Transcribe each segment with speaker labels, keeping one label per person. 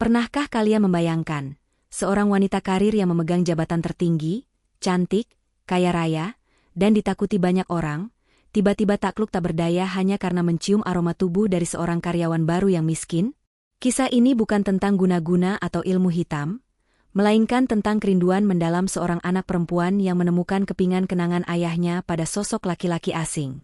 Speaker 1: Pernahkah kalian membayangkan seorang wanita karir yang memegang jabatan tertinggi, cantik, kaya raya, dan ditakuti banyak orang, tiba-tiba takluk tak berdaya hanya karena mencium aroma tubuh dari seorang karyawan baru yang miskin? Kisah ini bukan tentang guna-guna atau ilmu hitam, melainkan tentang kerinduan mendalam seorang anak perempuan yang menemukan kepingan kenangan ayahnya pada sosok laki-laki asing.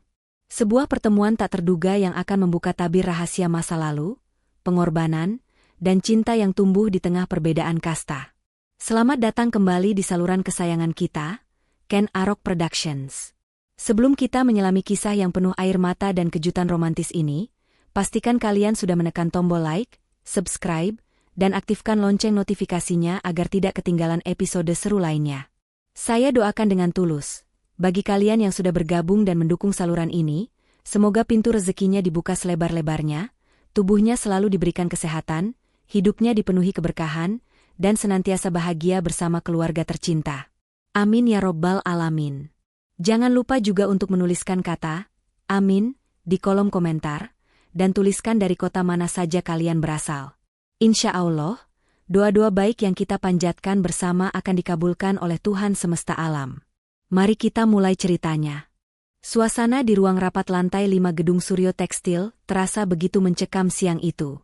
Speaker 1: Sebuah pertemuan tak terduga yang akan membuka tabir rahasia masa lalu, pengorbanan, dan cinta yang tumbuh di tengah perbedaan kasta. Selamat datang kembali di saluran kesayangan kita, Ken Arok Productions. Sebelum kita menyelami kisah yang penuh air mata dan kejutan romantis ini, pastikan kalian sudah menekan tombol like, subscribe, dan aktifkan lonceng notifikasinya agar tidak ketinggalan episode seru lainnya. Saya doakan dengan tulus, bagi kalian yang sudah bergabung dan mendukung saluran ini, semoga pintu rezekinya dibuka selebar-lebarnya, tubuhnya selalu diberikan kesehatan, hidupnya dipenuhi keberkahan, dan senantiasa bahagia bersama keluarga tercinta. Amin ya Robbal Alamin. Jangan lupa juga untuk menuliskan kata Amin di kolom komentar, dan tuliskan dari kota mana saja kalian berasal. Insya Allah, doa-doa baik yang kita panjatkan bersama akan dikabulkan oleh Tuhan semesta alam. Mari kita mulai ceritanya. Suasana di ruang rapat lantai 5 gedung Suryo Tekstil terasa begitu mencekam siang itu.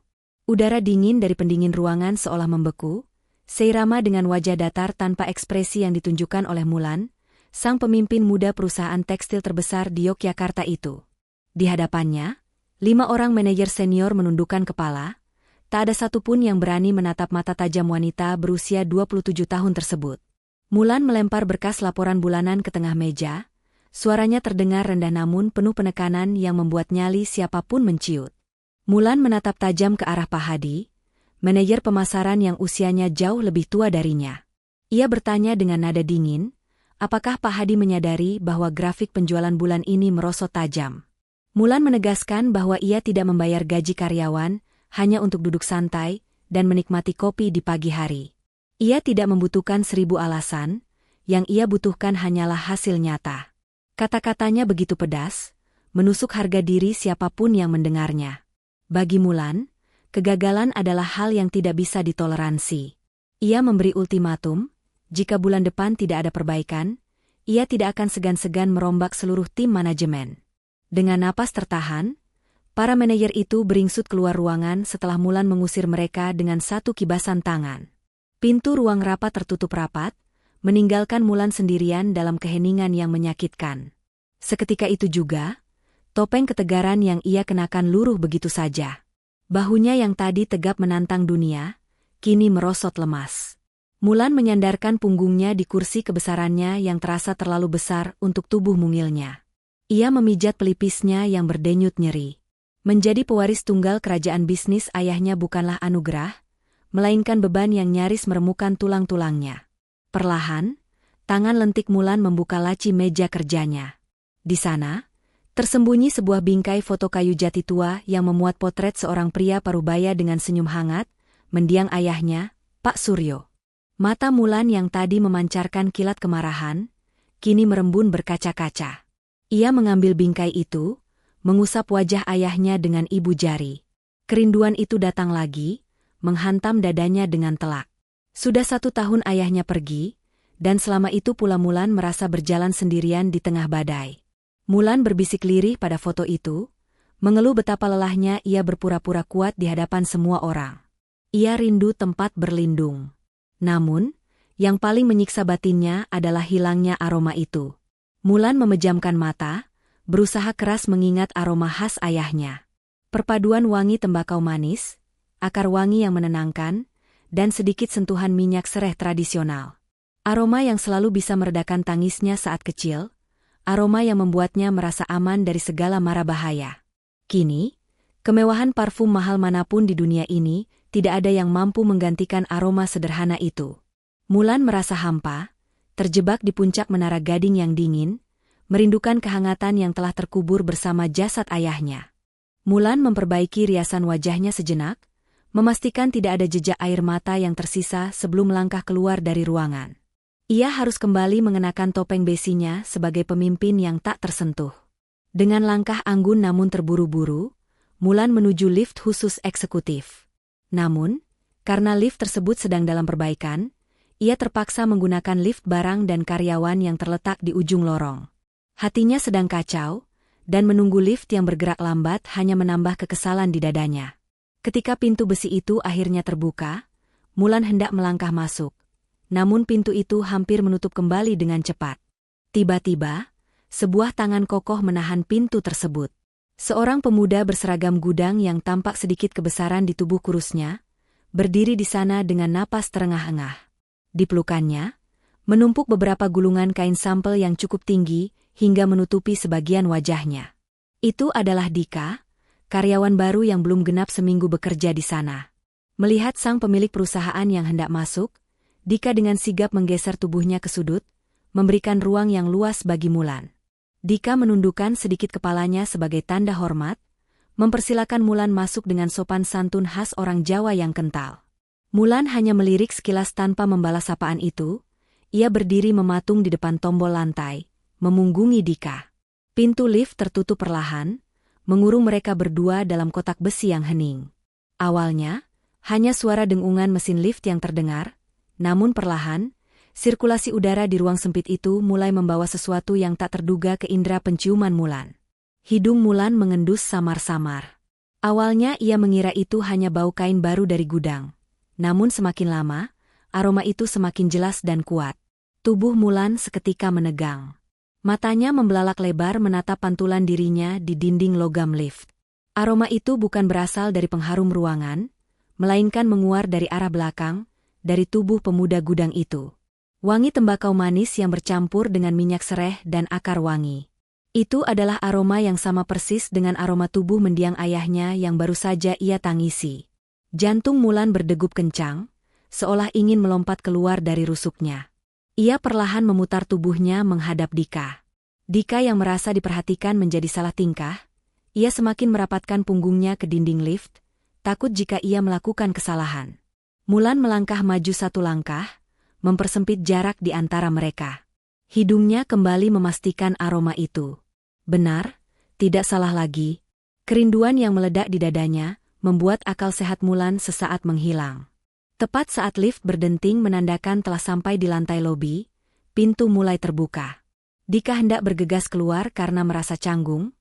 Speaker 1: Udara dingin dari pendingin ruangan seolah membeku, seirama dengan wajah datar tanpa ekspresi yang ditunjukkan oleh Mulan, sang pemimpin muda perusahaan tekstil terbesar di Yogyakarta itu. Di hadapannya, 5 orang manajer senior menundukkan kepala, tak ada satupun yang berani menatap mata tajam wanita berusia 27 tahun tersebut. Mulan melempar berkas laporan bulanan ke tengah meja, suaranya terdengar rendah namun penuh penekanan yang membuat nyali siapapun menciut. Mulan menatap tajam ke arah Pak Hadi, manajer pemasaran yang usianya jauh lebih tua darinya. Ia bertanya dengan nada dingin, apakah Pak Hadi menyadari bahwa grafik penjualan bulan ini merosot tajam? Mulan menegaskan bahwa ia tidak membayar gaji karyawan, hanya untuk duduk santai dan menikmati kopi di pagi hari. Ia tidak membutuhkan 1000 alasan, yang ia butuhkan hanyalah hasil nyata. Kata-katanya begitu pedas, menusuk harga diri siapapun yang mendengarnya. Bagi Mulan, kegagalan adalah hal yang tidak bisa ditoleransi. Ia memberi ultimatum, jika bulan depan tidak ada perbaikan, ia tidak akan segan-segan merombak seluruh tim manajemen. Dengan napas tertahan, para manajer itu beringsut keluar ruangan setelah Mulan mengusir mereka dengan satu kibasan tangan. Pintu ruang rapat tertutup rapat, meninggalkan Mulan sendirian dalam keheningan yang menyakitkan. Seketika itu juga, topeng ketegaran yang ia kenakan luruh begitu saja. Bahunya yang tadi tegap menantang dunia, kini merosot lemas. Mulan menyandarkan punggungnya di kursi kebesarannya yang terasa terlalu besar untuk tubuh mungilnya. Ia memijat pelipisnya yang berdenyut nyeri. Menjadi pewaris tunggal kerajaan bisnis ayahnya bukanlah anugerah, melainkan beban yang nyaris meremukkan tulang-tulangnya. Perlahan, tangan lentik Mulan membuka laci meja kerjanya. Di sana, tersembunyi sebuah bingkai foto kayu jati tua yang memuat potret seorang pria parubaya dengan senyum hangat, mendiang ayahnya, Pak Suryo. Mata Mulan yang tadi memancarkan kilat kemarahan, kini merembun berkaca-kaca. Ia mengambil bingkai itu, mengusap wajah ayahnya dengan ibu jari. Kerinduan itu datang lagi, menghantam dadanya dengan telak. Sudah 1 tahun ayahnya pergi, dan selama itu pula Mulan merasa berjalan sendirian di tengah badai. Mulan berbisik lirih pada foto itu, mengeluh betapa lelahnya ia berpura-pura kuat di hadapan semua orang. Ia rindu tempat berlindung. Namun, yang paling menyiksa batinnya adalah hilangnya aroma itu. Mulan memejamkan mata, berusaha keras mengingat aroma khas ayahnya. Perpaduan wangi tembakau manis, akar wangi yang menenangkan, dan sedikit sentuhan minyak sereh tradisional. Aroma yang selalu bisa meredakan tangisnya saat kecil, aroma yang membuatnya merasa aman dari segala mara bahaya. Kini, kemewahan parfum mahal manapun di dunia ini, tidak ada yang mampu menggantikan aroma sederhana itu. Mulan merasa hampa, terjebak di puncak menara gading yang dingin, merindukan kehangatan yang telah terkubur bersama jasad ayahnya. Mulan memperbaiki riasan wajahnya sejenak, memastikan tidak ada jejak air mata yang tersisa sebelum melangkah keluar dari ruangan. Ia harus kembali mengenakan topeng besinya sebagai pemimpin yang tak tersentuh. Dengan langkah anggun namun terburu-buru, Mulan menuju lift khusus eksekutif. Namun, Karena lift tersebut sedang dalam perbaikan, ia terpaksa menggunakan lift barang dan karyawan yang terletak di ujung lorong. Hatinya sedang kacau, dan menunggu lift yang bergerak lambat hanya menambah kekesalan di dadanya. Ketika pintu besi itu akhirnya terbuka, Mulan hendak melangkah masuk. Namun pintu itu hampir menutup kembali dengan cepat. Tiba-tiba, sebuah tangan kokoh menahan pintu tersebut. Seorang pemuda berseragam gudang yang tampak sedikit kebesaran di tubuh kurusnya, berdiri di sana dengan napas terengah-engah. Di pelukannya, menumpuk beberapa gulungan kain sampel yang cukup tinggi hingga menutupi sebagian wajahnya. Itu adalah Dika, karyawan baru yang belum genap seminggu bekerja di sana. Melihat sang pemilik perusahaan yang hendak masuk, Dika dengan sigap menggeser tubuhnya ke sudut, memberikan ruang yang luas bagi Mulan. Dika menundukkan sedikit kepalanya sebagai tanda hormat, mempersilakan Mulan masuk dengan sopan santun khas orang Jawa yang kental. Mulan hanya melirik sekilas tanpa membalas sapaan itu. Ia berdiri mematung di depan tombol lantai, memunggungi Dika. Pintu lift tertutup perlahan, mengurung mereka berdua dalam kotak besi yang hening. Awalnya, hanya suara dengungan mesin lift yang terdengar, namun perlahan, sirkulasi udara di ruang sempit itu mulai membawa sesuatu yang tak terduga ke indera penciuman Mulan. Hidung Mulan mengendus samar-samar. Awalnya ia mengira itu hanya bau kain baru dari gudang. Namun semakin lama, aroma itu semakin jelas dan kuat. Tubuh Mulan seketika menegang. Matanya membelalak lebar menatap pantulan dirinya di dinding logam lift. Aroma itu bukan berasal dari pengharum ruangan, melainkan menguar dari arah belakang, dari tubuh pemuda gudang itu. Wangi tembakau manis yang bercampur dengan minyak sereh dan akar wangi. Itu adalah aroma yang sama persis dengan aroma tubuh mendiang ayahnya yang baru saja ia tangisi. Jantung Mulan berdegup kencang, seolah ingin melompat keluar dari rusuknya. Ia perlahan memutar tubuhnya menghadap Dika. Dika yang merasa diperhatikan menjadi salah tingkah, ia semakin merapatkan punggungnya ke dinding lift, takut jika ia melakukan kesalahan. Mulan melangkah maju satu langkah, mempersempit jarak di antara mereka. Hidungnya kembali memastikan aroma itu. Benar, tidak salah lagi. Kerinduan yang meledak di dadanya membuat akal sehat Mulan sesaat menghilang. Tepat saat lift berdenting menandakan telah sampai di lantai lobi, pintu mulai terbuka. Dika hendak bergegas keluar karena merasa canggung,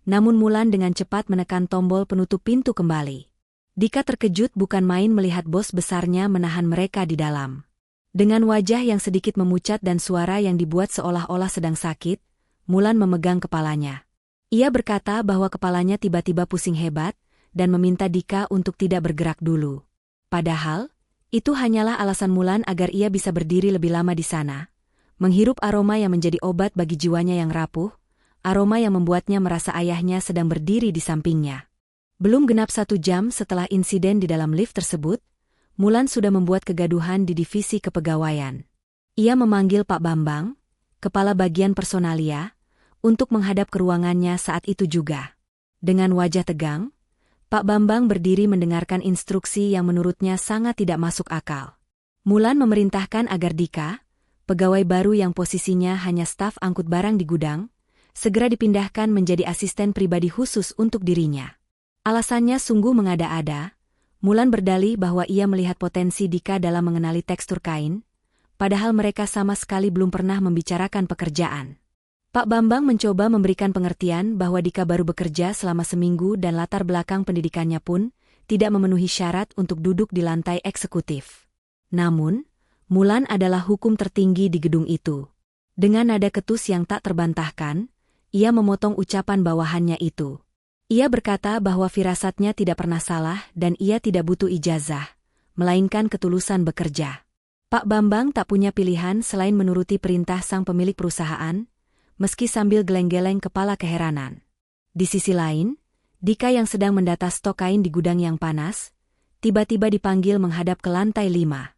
Speaker 1: namun Mulan dengan cepat menekan tombol penutup pintu kembali. Dika terkejut bukan main melihat bos besarnya menahan mereka di dalam. Dengan wajah yang sedikit memucat dan suara yang dibuat seolah-olah sedang sakit, Mulan memegang kepalanya. Ia berkata bahwa kepalanya tiba-tiba pusing hebat, dan meminta Dika untuk tidak bergerak dulu. Padahal, itu hanyalah alasan Mulan agar ia bisa berdiri lebih lama di sana, menghirup aroma yang menjadi obat bagi jiwanya yang rapuh, aroma yang membuatnya merasa ayahnya sedang berdiri di sampingnya. Belum genap 1 jam setelah insiden di dalam lift tersebut, Mulan sudah membuat kegaduhan di divisi kepegawaian. Ia memanggil Pak Bambang, kepala bagian personalia, untuk menghadap ke ruangannya saat itu juga. Dengan wajah tegang, Pak Bambang berdiri mendengarkan instruksi yang menurutnya sangat tidak masuk akal. Mulan memerintahkan agar Dika, pegawai baru yang posisinya hanya staf angkut barang di gudang, segera dipindahkan menjadi asisten pribadi khusus untuk dirinya. Alasannya sungguh mengada-ada. Mulan berdalih bahwa ia melihat potensi Dika dalam mengenali tekstur kain, padahal mereka sama sekali belum pernah membicarakan pekerjaan. Pak Bambang mencoba memberikan pengertian bahwa Dika baru bekerja selama seminggu dan latar belakang pendidikannya pun tidak memenuhi syarat untuk duduk di lantai eksekutif. Namun, Mulan adalah hukum tertinggi di gedung itu. Dengan nada ketus yang tak terbantahkan, ia memotong ucapan bawahannya itu. Ia berkata bahwa firasatnya tidak pernah salah dan ia tidak butuh ijazah, melainkan ketulusan bekerja. Pak Bambang tak punya pilihan selain menuruti perintah sang pemilik perusahaan, meski sambil geleng-geleng kepala keheranan. Di sisi lain, Dika yang sedang mendata stok kain di gudang yang panas, tiba-tiba dipanggil menghadap ke lantai 5.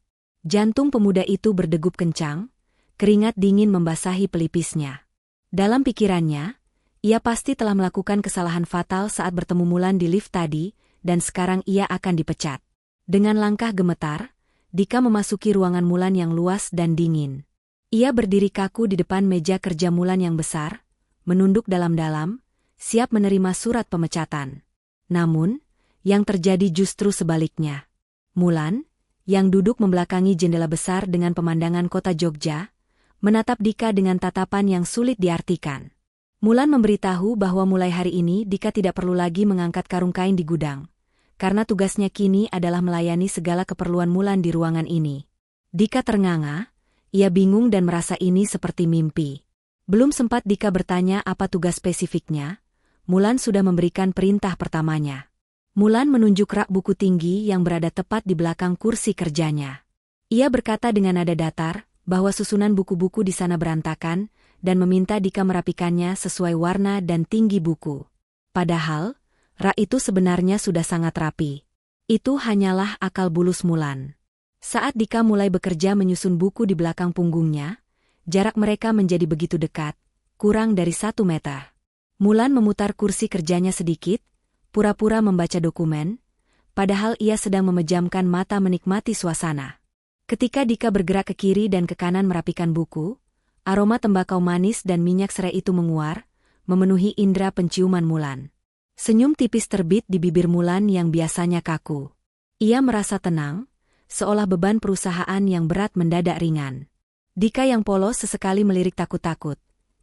Speaker 1: Jantung pemuda itu berdegup kencang, keringat dingin membasahi pelipisnya. Dalam pikirannya, ia pasti telah melakukan kesalahan fatal saat bertemu Mulan di lift tadi, dan sekarang ia akan dipecat. Dengan langkah gemetar, Dika memasuki ruangan Mulan yang luas dan dingin. Ia berdiri kaku di depan meja kerja Mulan yang besar, menunduk dalam-dalam, siap menerima surat pemecatan. Namun, yang terjadi justru sebaliknya. Mulan, yang duduk membelakangi jendela besar dengan pemandangan kota Jogja, menatap Dika dengan tatapan yang sulit diartikan. Mulan memberitahu bahwa mulai hari ini Dika tidak perlu lagi mengangkat karung kain di gudang, karena tugasnya kini adalah melayani segala keperluan Mulan di ruangan ini. Dika ternganga, ia bingung dan merasa ini seperti mimpi. Belum sempat Dika bertanya apa tugas spesifiknya, Mulan sudah memberikan perintah pertamanya. Mulan menunjuk rak buku tinggi yang berada tepat di belakang kursi kerjanya. Ia berkata dengan nada datar bahwa susunan buku-buku di sana berantakan dan meminta Dika merapikannya sesuai warna dan tinggi buku. Padahal, rak itu sebenarnya sudah sangat rapi. Itu hanyalah akal bulus Mulan. Saat Dika mulai bekerja menyusun buku di belakang punggungnya, jarak mereka menjadi begitu dekat, kurang dari 1 meter. Mulan memutar kursi kerjanya sedikit, pura-pura membaca dokumen, padahal ia sedang memejamkan mata menikmati suasana. Ketika Dika bergerak ke kiri dan ke kanan merapikan buku, aroma tembakau manis dan minyak serai itu menguar, memenuhi indera penciuman Mulan. Senyum tipis terbit di bibir Mulan yang biasanya kaku. Ia merasa tenang, seolah beban perusahaan yang berat mendadak ringan. Dika yang polos sesekali melirik takut-takut.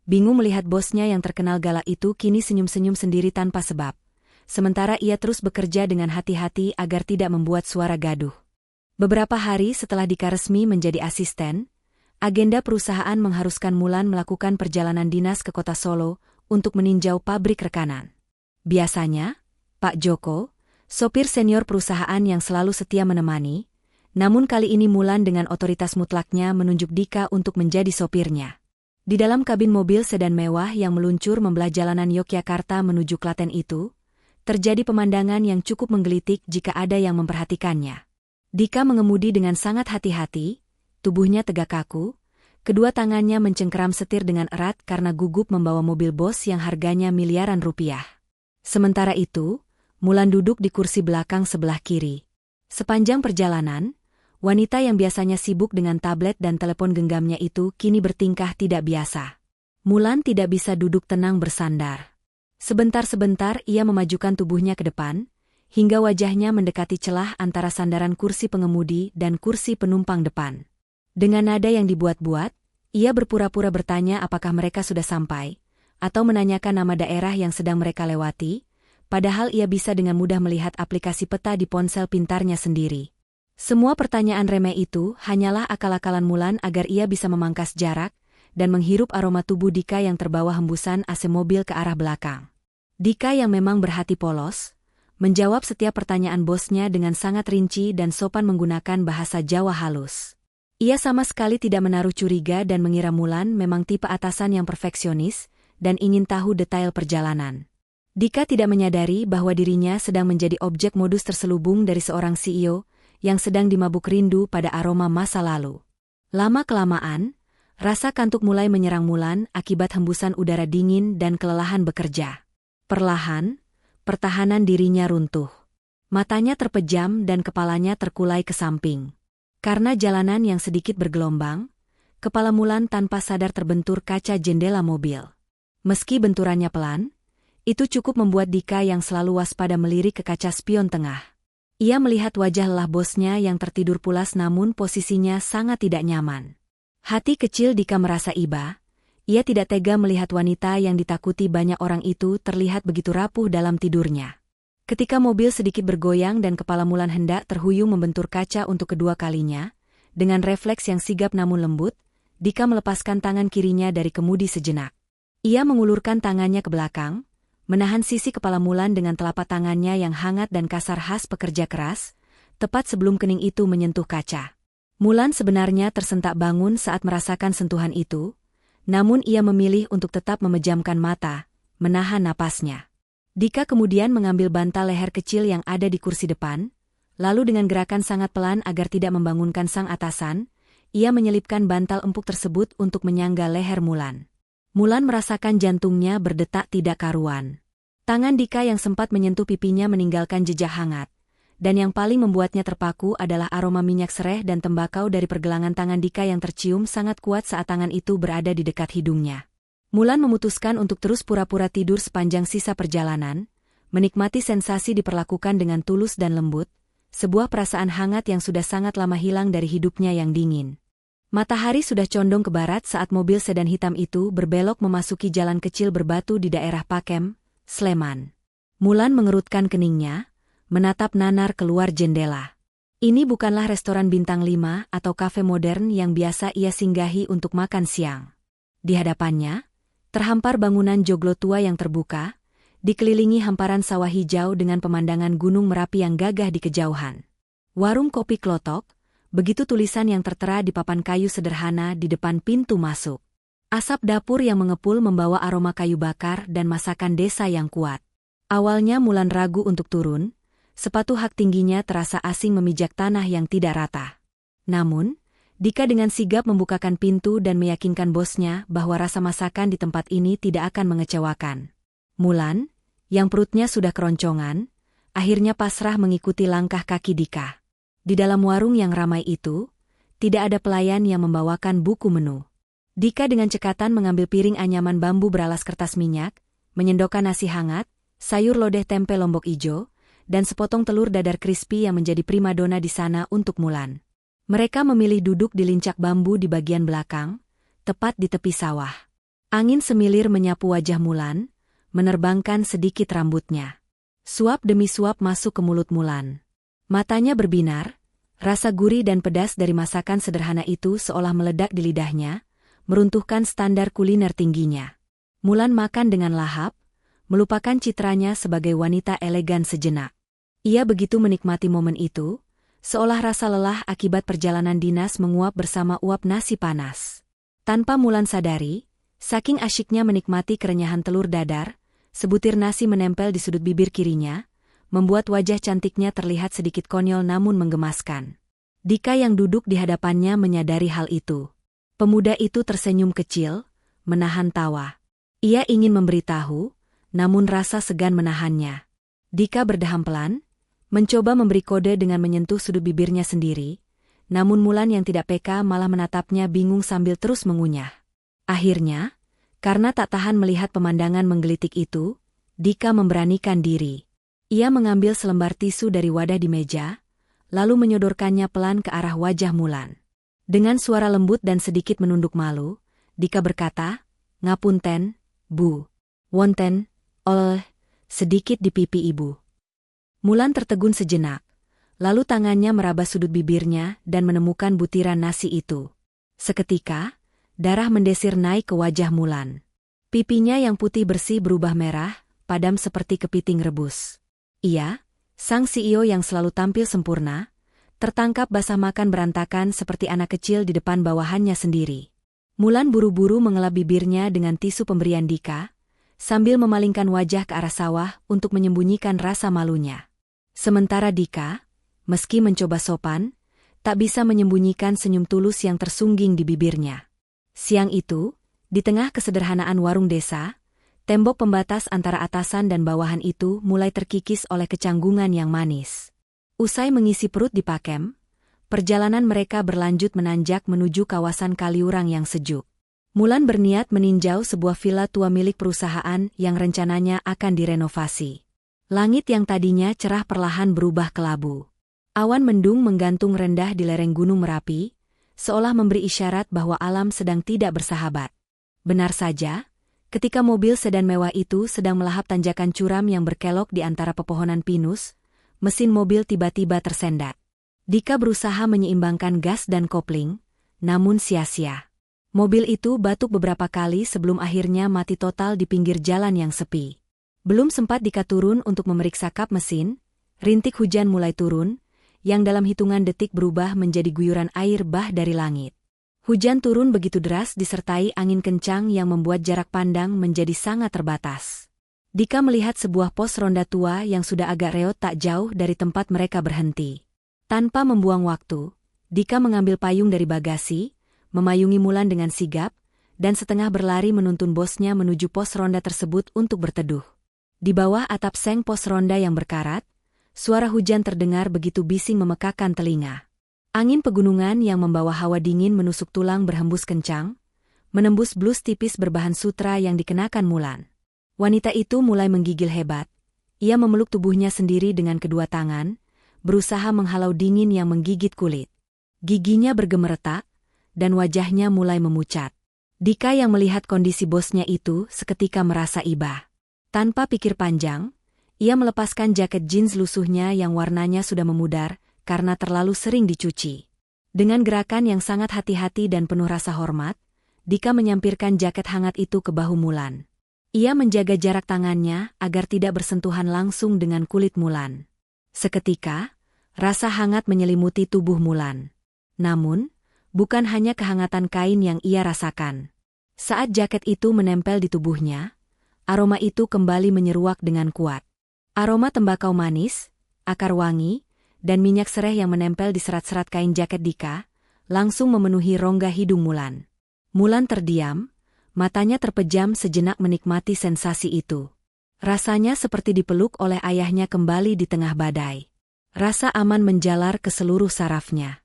Speaker 1: Bingung melihat bosnya yang terkenal galak itu kini senyum-senyum sendiri tanpa sebab. Sementara ia terus bekerja dengan hati-hati agar tidak membuat suara gaduh. Beberapa hari setelah Dika resmi menjadi asisten, agenda perusahaan mengharuskan Mulan melakukan perjalanan dinas ke kota Solo untuk meninjau pabrik rekanan. Biasanya, Pak Joko, sopir senior perusahaan yang selalu setia menemani, namun kali ini Mulan dengan otoritas mutlaknya menunjuk Dika untuk menjadi sopirnya. Di dalam kabin mobil sedan mewah yang meluncur membelah jalanan Yogyakarta menuju Klaten itu, terjadi pemandangan yang cukup menggelitik jika ada yang memperhatikannya. Dika mengemudi dengan sangat hati-hati, tubuhnya tegak kaku, kedua tangannya mencengkeram setir dengan erat karena gugup membawa mobil bos yang harganya miliaran rupiah. Sementara itu, Mulan duduk di kursi belakang sebelah kiri. Sepanjang perjalanan, wanita yang biasanya sibuk dengan tablet dan telepon genggamnya itu kini bertingkah tidak biasa. Mulan tidak bisa duduk tenang bersandar. Sebentar-sebentar ia memajukan tubuhnya ke depan, hingga wajahnya mendekati celah antara sandaran kursi pengemudi dan kursi penumpang depan. Dengan nada yang dibuat-buat, ia berpura-pura bertanya apakah mereka sudah sampai, atau menanyakan nama daerah yang sedang mereka lewati, padahal ia bisa dengan mudah melihat aplikasi peta di ponsel pintarnya sendiri. Semua pertanyaan remeh itu hanyalah akal-akalan Mulan agar ia bisa memangkas jarak dan menghirup aroma tubuh Dika yang terbawa hembusan AC mobil ke arah belakang. Dika yang memang berhati polos, menjawab setiap pertanyaan bosnya dengan sangat rinci dan sopan menggunakan bahasa Jawa halus. Ia sama sekali tidak menaruh curiga dan mengira Mulan memang tipe atasan yang perfeksionis dan ingin tahu detail perjalanan. Dika tidak menyadari bahwa dirinya sedang menjadi objek modus terselubung dari seorang CEO yang sedang dimabuk rindu pada aroma masa lalu. Lama-kelamaan, rasa kantuk mulai menyerang Mulan akibat hembusan udara dingin dan kelelahan bekerja. Perlahan, pertahanan dirinya runtuh. Matanya terpejam dan kepalanya terkulai ke samping. Karena jalanan yang sedikit bergelombang, kepala Mulan tanpa sadar terbentur kaca jendela mobil. Meski benturannya pelan, itu cukup membuat Dika yang selalu waspada melirik ke kaca spion tengah. Ia melihat wajah lelah bosnya yang tertidur pulas namun posisinya sangat tidak nyaman. Hati kecil Dika merasa iba, ia tidak tega melihat wanita yang ditakuti banyak orang itu terlihat begitu rapuh dalam tidurnya. Ketika mobil sedikit bergoyang dan kepala Mulan hendak terhuyung membentur kaca untuk kedua kalinya, dengan refleks yang sigap namun lembut, Dika melepaskan tangan kirinya dari kemudi sejenak. Ia mengulurkan tangannya ke belakang, menahan sisi kepala Mulan dengan telapak tangannya yang hangat dan kasar khas pekerja keras, tepat sebelum kening itu menyentuh kaca. Mulan sebenarnya tersentak bangun saat merasakan sentuhan itu, namun ia memilih untuk tetap memejamkan mata, menahan napasnya. Dika kemudian mengambil bantal leher kecil yang ada di kursi depan, lalu dengan gerakan sangat pelan agar tidak membangunkan sang atasan, ia menyelipkan bantal empuk tersebut untuk menyangga leher Mulan. Mulan merasakan jantungnya berdetak tidak karuan. Tangan Dika yang sempat menyentuh pipinya meninggalkan jejak hangat, dan yang paling membuatnya terpaku adalah aroma minyak sereh dan tembakau dari pergelangan tangan Dika yang tercium sangat kuat saat tangan itu berada di dekat hidungnya. Mulan memutuskan untuk terus pura-pura tidur sepanjang sisa perjalanan, menikmati sensasi diperlakukan dengan tulus dan lembut, sebuah perasaan hangat yang sudah sangat lama hilang dari hidupnya yang dingin. Matahari sudah condong ke barat saat mobil sedan hitam itu berbelok memasuki jalan kecil berbatu di daerah Pakem, Sleman. Mulan mengerutkan keningnya, menatap nanar keluar jendela. Ini bukanlah restoran bintang 5 atau kafe modern yang biasa ia singgahi untuk makan siang. Di hadapannya, terhampar bangunan joglo tua yang terbuka, dikelilingi hamparan sawah hijau dengan pemandangan Gunung Merapi yang gagah di kejauhan. Warung kopi Klotok, begitu tulisan yang tertera di papan kayu sederhana di depan pintu masuk. Asap dapur yang mengepul membawa aroma kayu bakar dan masakan desa yang kuat. Awalnya Mulan ragu untuk turun, sepatu hak tingginya terasa asing memijak tanah yang tidak rata. Namun, Dika dengan sigap membukakan pintu dan meyakinkan bosnya bahwa rasa masakan di tempat ini tidak akan mengecewakan. Mulan, yang perutnya sudah keroncongan, akhirnya pasrah mengikuti langkah kaki Dika. Di dalam warung yang ramai itu, tidak ada pelayan yang membawakan buku menu. Dika dengan cekatan mengambil piring anyaman bambu beralas kertas minyak, menyendokkan nasi hangat, sayur lodeh tempe lombok ijo, dan sepotong telur dadar crispy yang menjadi primadona di sana untuk Mulan. Mereka memilih duduk di lincak bambu di bagian belakang, tepat di tepi sawah. Angin semilir menyapu wajah Mulan, menerbangkan sedikit rambutnya. Suap demi suap masuk ke mulut Mulan. Matanya berbinar, rasa gurih dan pedas dari masakan sederhana itu seolah meledak di lidahnya, meruntuhkan standar kuliner tingginya. Mulan makan dengan lahap, melupakan citranya sebagai wanita elegan sejenak. Ia begitu menikmati momen itu, seolah rasa lelah akibat perjalanan dinas menguap bersama uap nasi panas. Tanpa Mulan sadari, saking asyiknya menikmati kerenyahan telur dadar, sebutir nasi menempel di sudut bibir kirinya, membuat wajah cantiknya terlihat sedikit konyol namun menggemaskan. Dika yang duduk di hadapannya menyadari hal itu. Pemuda itu tersenyum kecil, menahan tawa. Ia ingin memberitahu, namun rasa segan menahannya. Dika berdeham pelan, mencoba memberi kode dengan menyentuh sudut bibirnya sendiri, namun Mulan yang tidak peka malah menatapnya bingung sambil terus mengunyah. Akhirnya, karena tak tahan melihat pemandangan menggelitik itu, Dika memberanikan diri. Ia mengambil selembar tisu dari wadah di meja, lalu menyodorkannya pelan ke arah wajah Mulan. Dengan suara lembut dan sedikit menunduk malu, Dika berkata, "Ngapunten, Bu. Wonten, sedikit di pipi ibu." Mulan tertegun sejenak, lalu tangannya meraba sudut bibirnya dan menemukan butiran nasi itu. Seketika, darah mendesir naik ke wajah Mulan. Pipinya yang putih bersih berubah merah, padam seperti kepiting rebus. Ia, sang CEO yang selalu tampil sempurna, tertangkap basah makan berantakan seperti anak kecil di depan bawahannya sendiri. Mulan buru-buru mengelap bibirnya dengan tisu pemberian Dika, sambil memalingkan wajah ke arah sawah untuk menyembunyikan rasa malunya. Sementara Dika, meski mencoba sopan, tak bisa menyembunyikan senyum tulus yang tersungging di bibirnya. Siang itu, di tengah kesederhanaan warung desa, tembok pembatas antara atasan dan bawahan itu mulai terkikis oleh kecanggungan yang manis. Usai mengisi perut di Pakem, perjalanan mereka berlanjut menanjak menuju kawasan Kaliurang yang sejuk. Mulan berniat meninjau sebuah villa tua milik perusahaan yang rencananya akan direnovasi. Langit yang tadinya cerah perlahan berubah kelabu. Awan mendung menggantung rendah di lereng Gunung Merapi, seolah memberi isyarat bahwa alam sedang tidak bersahabat. Benar saja, ketika mobil sedan mewah itu sedang melahap tanjakan curam yang berkelok di antara pepohonan pinus, mesin mobil tiba-tiba tersendat. Dika berusaha menyeimbangkan gas dan kopling, namun sia-sia. Mobil itu batuk beberapa kali sebelum akhirnya mati total di pinggir jalan yang sepi. Belum sempat Dika turun untuk memeriksa kap mesin, rintik hujan mulai turun, yang dalam hitungan detik berubah menjadi guyuran air bah dari langit. Hujan turun begitu deras disertai angin kencang yang membuat jarak pandang menjadi sangat terbatas. Dika melihat sebuah pos ronda tua yang sudah agak reot tak jauh dari tempat mereka berhenti. Tanpa membuang waktu, Dika mengambil payung dari bagasi, memayungi Mulan dengan sigap, dan setengah berlari menuntun bosnya menuju pos ronda tersebut untuk berteduh. Di bawah atap seng pos ronda yang berkarat, suara hujan terdengar begitu bising memekakan telinga. Angin pegunungan yang membawa hawa dingin menusuk tulang berhembus kencang, menembus blus tipis berbahan sutra yang dikenakan Mulan. Wanita itu mulai menggigil hebat. Ia memeluk tubuhnya sendiri dengan kedua tangan, berusaha menghalau dingin yang menggigit kulit. Giginya bergemeretak, dan wajahnya mulai memucat. Dika yang melihat kondisi bosnya itu seketika merasa iba. Tanpa pikir panjang, ia melepaskan jaket jeans lusuhnya yang warnanya sudah memudar karena terlalu sering dicuci. Dengan gerakan yang sangat hati-hati dan penuh rasa hormat, Dika menyampirkan jaket hangat itu ke bahu Mulan. Ia menjaga jarak tangannya agar tidak bersentuhan langsung dengan kulit Mulan. Seketika, rasa hangat menyelimuti tubuh Mulan. Namun, bukan hanya kehangatan kain yang ia rasakan. Saat jaket itu menempel di tubuhnya, aroma itu kembali menyeruak dengan kuat. Aroma tembakau manis, akar wangi, dan minyak sereh yang menempel di serat-serat kain jaket Dika, langsung memenuhi rongga hidung Mulan. Mulan terdiam, matanya terpejam sejenak menikmati sensasi itu. Rasanya seperti dipeluk oleh ayahnya kembali di tengah badai. Rasa aman menjalar ke seluruh sarafnya.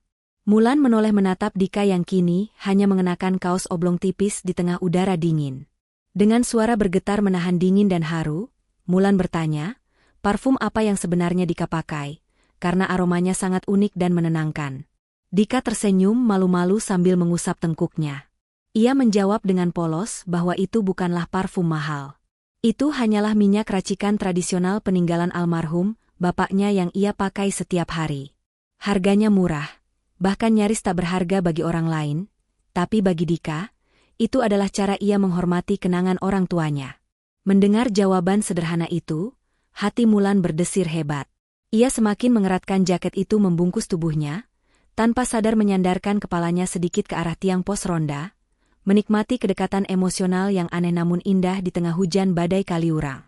Speaker 1: Mulan menoleh menatap Dika yang kini hanya mengenakan kaos oblong tipis di tengah udara dingin. Dengan suara bergetar menahan dingin dan haru, Mulan bertanya, parfum apa yang sebenarnya Dika pakai, karena aromanya sangat unik dan menenangkan. Dika tersenyum malu-malu sambil mengusap tengkuknya. Ia menjawab dengan polos bahwa itu bukanlah parfum mahal. Itu hanyalah minyak racikan tradisional peninggalan almarhum, bapaknya yang ia pakai setiap hari. Harganya murah, bahkan nyaris tak berharga bagi orang lain, tapi bagi Dika, itu adalah cara ia menghormati kenangan orang tuanya. Mendengar jawaban sederhana itu, hati Mulan berdesir hebat. Ia semakin mengeratkan jaket itu membungkus tubuhnya, tanpa sadar menyandarkan kepalanya sedikit ke arah tiang pos ronda, menikmati kedekatan emosional yang aneh namun indah di tengah hujan badai Kaliurang.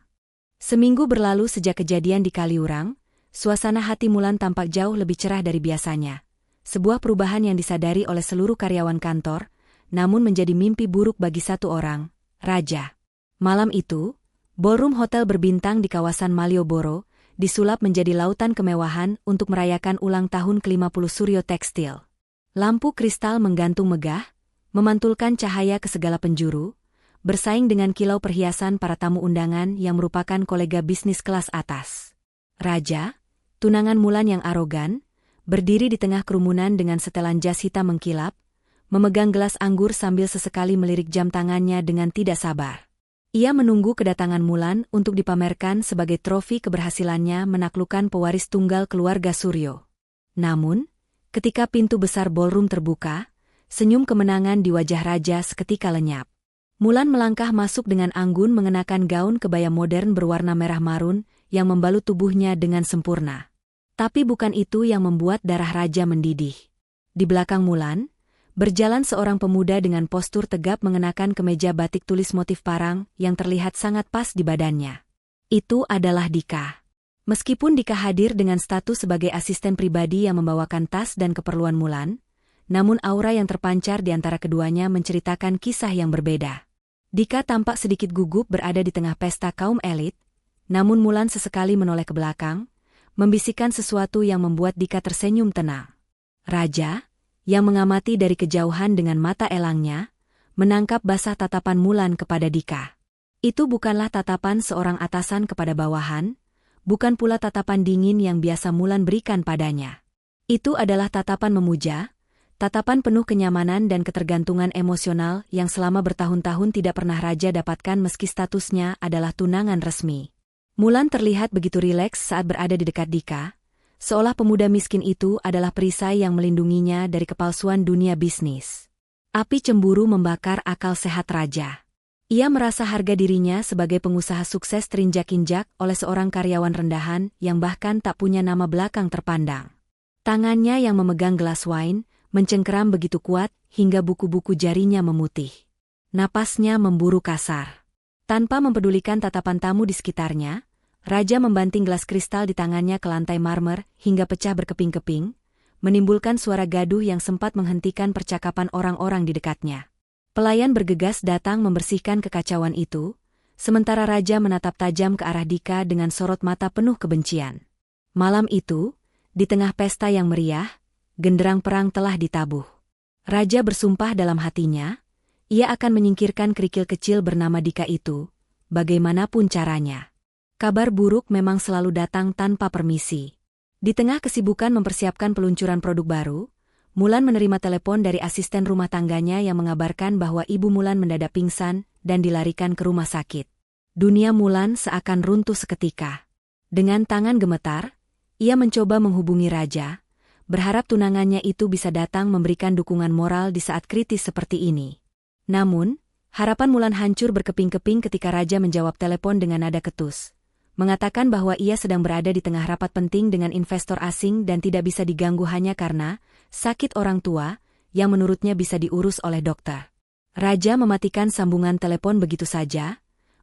Speaker 1: Seminggu berlalu sejak kejadian di Kaliurang, suasana hati Mulan tampak jauh lebih cerah dari biasanya. Sebuah perubahan yang disadari oleh seluruh karyawan kantor, namun menjadi mimpi buruk bagi satu orang, Raja. Malam itu, ballroom hotel berbintang di kawasan Malioboro disulap menjadi lautan kemewahan untuk merayakan ulang tahun ke-50 Suryo Tekstil. Lampu kristal menggantung megah, memantulkan cahaya ke segala penjuru, bersaing dengan kilau perhiasan para tamu undangan yang merupakan kolega bisnis kelas atas. Raja, tunangan Mulan yang arogan, berdiri di tengah kerumunan dengan setelan jas hitam mengkilap, memegang gelas anggur sambil sesekali melirik jam tangannya dengan tidak sabar. Ia menunggu kedatangan Mulan untuk dipamerkan sebagai trofi keberhasilannya menaklukkan pewaris tunggal keluarga Suryo. Namun, ketika pintu besar ballroom terbuka, senyum kemenangan di wajah Raja seketika lenyap. Mulan melangkah masuk dengan anggun mengenakan gaun kebaya modern berwarna merah marun yang membalut tubuhnya dengan sempurna. Tapi bukan itu yang membuat darah Raja mendidih. Di belakang Mulan, berjalan seorang pemuda dengan postur tegap mengenakan kemeja batik tulis motif parang yang terlihat sangat pas di badannya. Itu adalah Dika. Meskipun Dika hadir dengan status sebagai asisten pribadi yang membawakan tas dan keperluan Mulan, namun aura yang terpancar di antara keduanya menceritakan kisah yang berbeda. Dika tampak sedikit gugup berada di tengah pesta kaum elit, namun Mulan sesekali menoleh ke belakang, membisikkan sesuatu yang membuat Dika tersenyum tenang. Raja, yang mengamati dari kejauhan dengan mata elangnya, menangkap basah tatapan Mulan kepada Dika. Itu bukanlah tatapan seorang atasan kepada bawahan, bukan pula tatapan dingin yang biasa Mulan berikan padanya. Itu adalah tatapan memuja, tatapan penuh kenyamanan dan ketergantungan emosional yang selama bertahun-tahun tidak pernah Raja dapatkan meski statusnya adalah tunangan resmi. Mulan terlihat begitu rileks saat berada di dekat Dika, seolah pemuda miskin itu adalah perisai yang melindunginya dari kepalsuan dunia bisnis. Api cemburu membakar akal sehat Raja. Ia merasa harga dirinya sebagai pengusaha sukses terinjak-injak oleh seorang karyawan rendahan yang bahkan tak punya nama belakang terpandang. Tangannya yang memegang gelas wine mencengkeram begitu kuat hingga buku-buku jarinya memutih. Napasnya memburu kasar. Tanpa mempedulikan tatapan tamu di sekitarnya, Raja membanting gelas kristal di tangannya ke lantai marmer hingga pecah berkeping-keping, menimbulkan suara gaduh yang sempat menghentikan percakapan orang-orang di dekatnya. Pelayan bergegas datang membersihkan kekacauan itu, sementara Raja menatap tajam ke arah Dika dengan sorot mata penuh kebencian. Malam itu, di tengah pesta yang meriah, genderang perang telah ditabuh. Raja bersumpah dalam hatinya, ia akan menyingkirkan kerikil kecil bernama Dika itu, bagaimanapun caranya. Kabar buruk memang selalu datang tanpa permisi. Di tengah kesibukan mempersiapkan peluncuran produk baru, Mulan menerima telepon dari asisten rumah tangganya yang mengabarkan bahwa ibu Mulan mendadak pingsan dan dilarikan ke rumah sakit. Dunia Mulan seakan runtuh seketika. Dengan tangan gemetar, ia mencoba menghubungi raja, berharap tunangannya itu bisa datang memberikan dukungan moral di saat kritis seperti ini. Namun, harapan Mulan hancur berkeping-keping ketika raja menjawab telepon dengan nada ketus, mengatakan bahwa ia sedang berada di tengah rapat penting dengan investor asing dan tidak bisa diganggu hanya karena sakit orang tua yang menurutnya bisa diurus oleh dokter. Raja mematikan sambungan telepon begitu saja,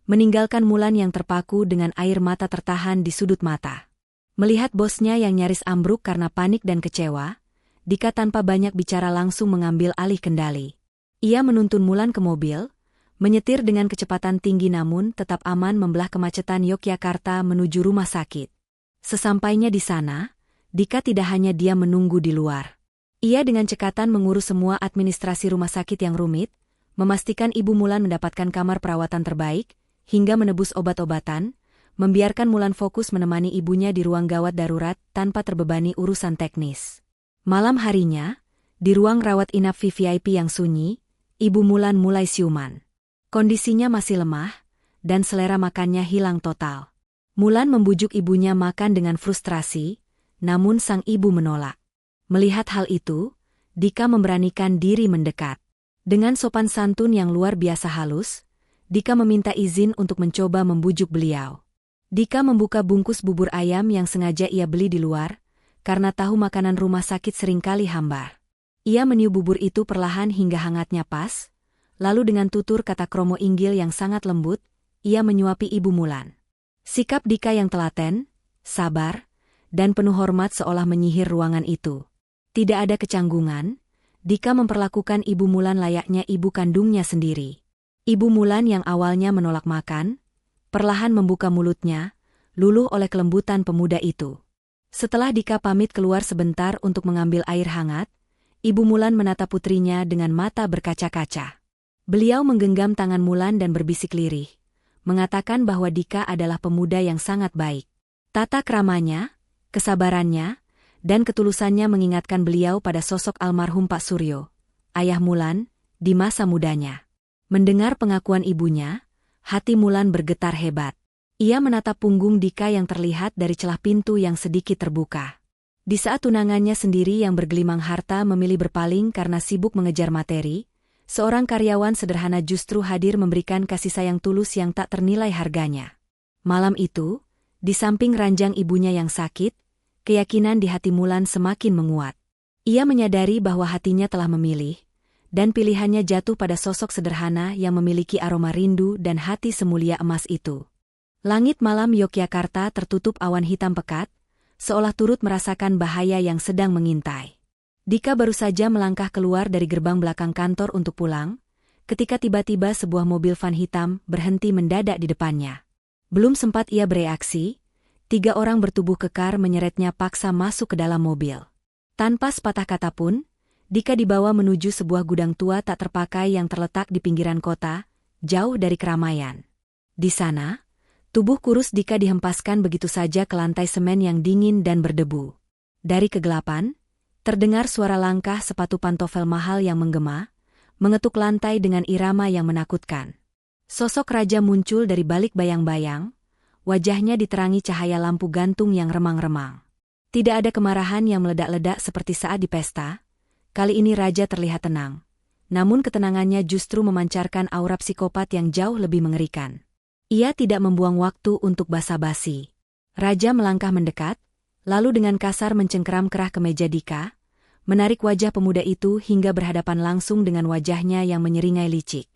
Speaker 1: meninggalkan Mulan yang terpaku dengan air mata tertahan di sudut mata. Melihat bosnya yang nyaris ambruk karena panik dan kecewa, Dika tanpa banyak bicara langsung mengambil alih kendali. Ia menuntun Mulan ke mobil, menyetir dengan kecepatan tinggi namun tetap aman membelah kemacetan Yogyakarta menuju rumah sakit. Sesampainya di sana, Dika tidak hanya diam menunggu di luar. Ia dengan cekatan mengurus semua administrasi rumah sakit yang rumit, memastikan ibu Mulan mendapatkan kamar perawatan terbaik, hingga menebus obat-obatan, membiarkan Mulan fokus menemani ibunya di ruang gawat darurat tanpa terbebani urusan teknis. Malam harinya, di ruang rawat inap VVIP yang sunyi, ibu Mulan mulai siuman. Kondisinya masih lemah, dan selera makannya hilang total. Mulan membujuk ibunya makan dengan frustrasi, namun sang ibu menolak. Melihat hal itu, Dika memberanikan diri mendekat. Dengan sopan santun yang luar biasa halus, Dika meminta izin untuk mencoba membujuk beliau. Dika membuka bungkus bubur ayam yang sengaja ia beli di luar, karena tahu makanan rumah sakit seringkali hambar. Ia meniup bubur itu perlahan hingga hangatnya pas, lalu dengan tutur kata kromo inggil yang sangat lembut, ia menyuapi ibu Mulan. Sikap Dika yang telaten, sabar, dan penuh hormat seolah menyihir ruangan itu. Tidak ada kecanggungan, Dika memperlakukan ibu Mulan layaknya ibu kandungnya sendiri. Ibu Mulan yang awalnya menolak makan, perlahan membuka mulutnya, luluh oleh kelembutan pemuda itu. Setelah Dika pamit keluar sebentar untuk mengambil air hangat, ibu Mulan menatap putrinya dengan mata berkaca-kaca. Beliau menggenggam tangan Mulan dan berbisik lirih, mengatakan bahwa Dika adalah pemuda yang sangat baik. Tata kramanya, kesabarannya, dan ketulusannya mengingatkan beliau pada sosok almarhum Pak Suryo, ayah Mulan, di masa mudanya. Mendengar pengakuan ibunya, hati Mulan bergetar hebat. Ia menatap punggung Dika yang terlihat dari celah pintu yang sedikit terbuka. Di saat tunangannya sendiri yang bergelimang harta memilih berpaling karena sibuk mengejar materi, seorang karyawan sederhana justru hadir memberikan kasih sayang tulus yang tak ternilai harganya. Malam itu, di samping ranjang ibunya yang sakit, keyakinan di hati Mulan semakin menguat. Ia menyadari bahwa hatinya telah memilih, dan pilihannya jatuh pada sosok sederhana yang memiliki aroma rindu dan hati semulia emas itu. Langit malam Yogyakarta tertutup awan hitam pekat, seolah turut merasakan bahaya yang sedang mengintai. Dika baru saja melangkah keluar dari gerbang belakang kantor untuk pulang, ketika tiba-tiba sebuah mobil van hitam berhenti mendadak di depannya. Belum sempat ia bereaksi, 3 orang bertubuh kekar menyeretnya paksa masuk ke dalam mobil. Tanpa sepatah kata pun, Dika dibawa menuju sebuah gudang tua tak terpakai yang terletak di pinggiran kota, jauh dari keramaian. Di sana, tubuh kurus Dika dihempaskan begitu saja ke lantai semen yang dingin dan berdebu. Dari kegelapan, terdengar suara langkah sepatu pantofel mahal yang menggema, mengetuk lantai dengan irama yang menakutkan. Sosok raja muncul dari balik bayang-bayang, wajahnya diterangi cahaya lampu gantung yang remang-remang. Tidak ada kemarahan yang meledak-ledak seperti saat di pesta, kali ini raja terlihat tenang. Namun ketenangannya justru memancarkan aura psikopat yang jauh lebih mengerikan. Ia tidak membuang waktu untuk basa-basi. Raja melangkah mendekat, lalu dengan kasar mencengkeram kerah ke meja Dika, menarik wajah pemuda itu hingga berhadapan langsung dengan wajahnya yang menyeringai licik.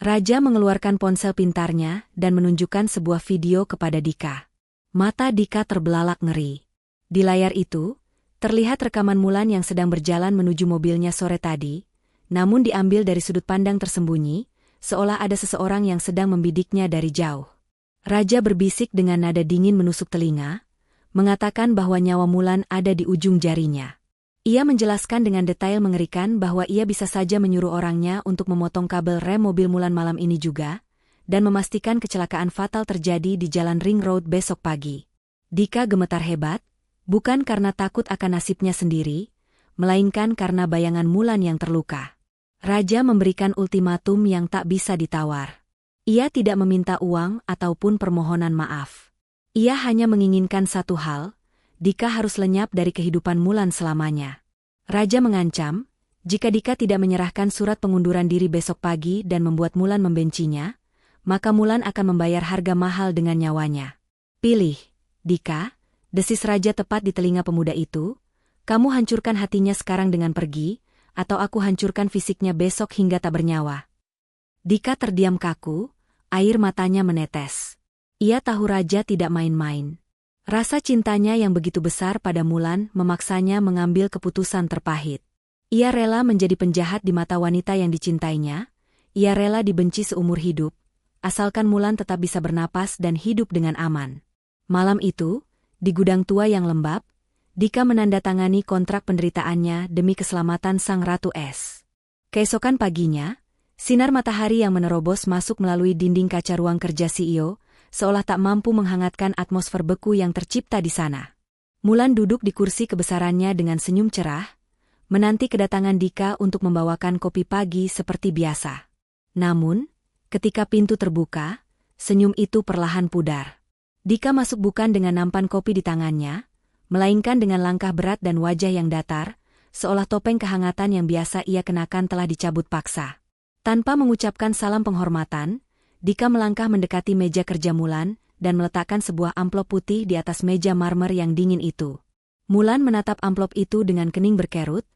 Speaker 1: Raja mengeluarkan ponsel pintarnya dan menunjukkan sebuah video kepada Dika. Mata Dika terbelalak ngeri. Di layar itu, terlihat rekaman Mulan yang sedang berjalan menuju mobilnya sore tadi, namun diambil dari sudut pandang tersembunyi, seolah ada seseorang yang sedang membidiknya dari jauh. Raja berbisik dengan nada dingin menusuk telinga, mengatakan bahwa nyawa Mulan ada di ujung jarinya. Ia menjelaskan dengan detail mengerikan bahwa ia bisa saja menyuruh orangnya untuk memotong kabel rem mobil Mulan malam ini juga, dan memastikan kecelakaan fatal terjadi di jalan Ring Road besok pagi. Dika gemetar hebat, Bukan karena takut akan nasibnya sendiri, melainkan karena bayangan Mulan yang terluka. Raja memberikan ultimatum yang tak bisa ditawar. Ia tidak meminta uang ataupun permohonan maaf. Ia hanya menginginkan satu hal, Dika harus lenyap dari kehidupan Mulan selamanya. Raja mengancam, jika Dika tidak menyerahkan surat pengunduran diri besok pagi dan membuat Mulan membencinya, maka Mulan akan membayar harga mahal dengan nyawanya. Pilih, Dika, desis raja tepat di telinga pemuda itu, kamu hancurkan hatinya sekarang dengan pergi, atau aku hancurkan fisiknya besok hingga tak bernyawa. Dika terdiam kaku, air matanya menetes. Ia tahu raja tidak main-main. Rasa cintanya yang begitu besar pada Mulan memaksanya mengambil keputusan terpahit. Ia rela menjadi penjahat di mata wanita yang dicintainya, ia rela dibenci seumur hidup, asalkan Mulan tetap bisa bernapas dan hidup dengan aman. Malam itu, di gudang tua yang lembab, Dika menandatangani kontrak penderitaannya demi keselamatan sang Ratu Es. Keesokan paginya, sinar matahari yang menerobos masuk melalui dinding kaca ruang kerja CEO, seolah tak mampu menghangatkan atmosfer beku yang tercipta di sana. Mulan duduk di kursi kebesarannya dengan senyum cerah, menanti kedatangan Dika untuk membawakan kopi pagi seperti biasa. Namun, ketika pintu terbuka, senyum itu perlahan pudar. Dika masuk bukan dengan nampan kopi di tangannya, melainkan dengan langkah berat dan wajah yang datar, seolah topeng kehangatan yang biasa ia kenakan telah dicabut paksa. Tanpa mengucapkan salam penghormatan, Dika melangkah mendekati meja kerja Mulan dan meletakkan sebuah amplop putih di atas meja marmer yang dingin itu. Mulan menatap amplop itu dengan kening berkerut,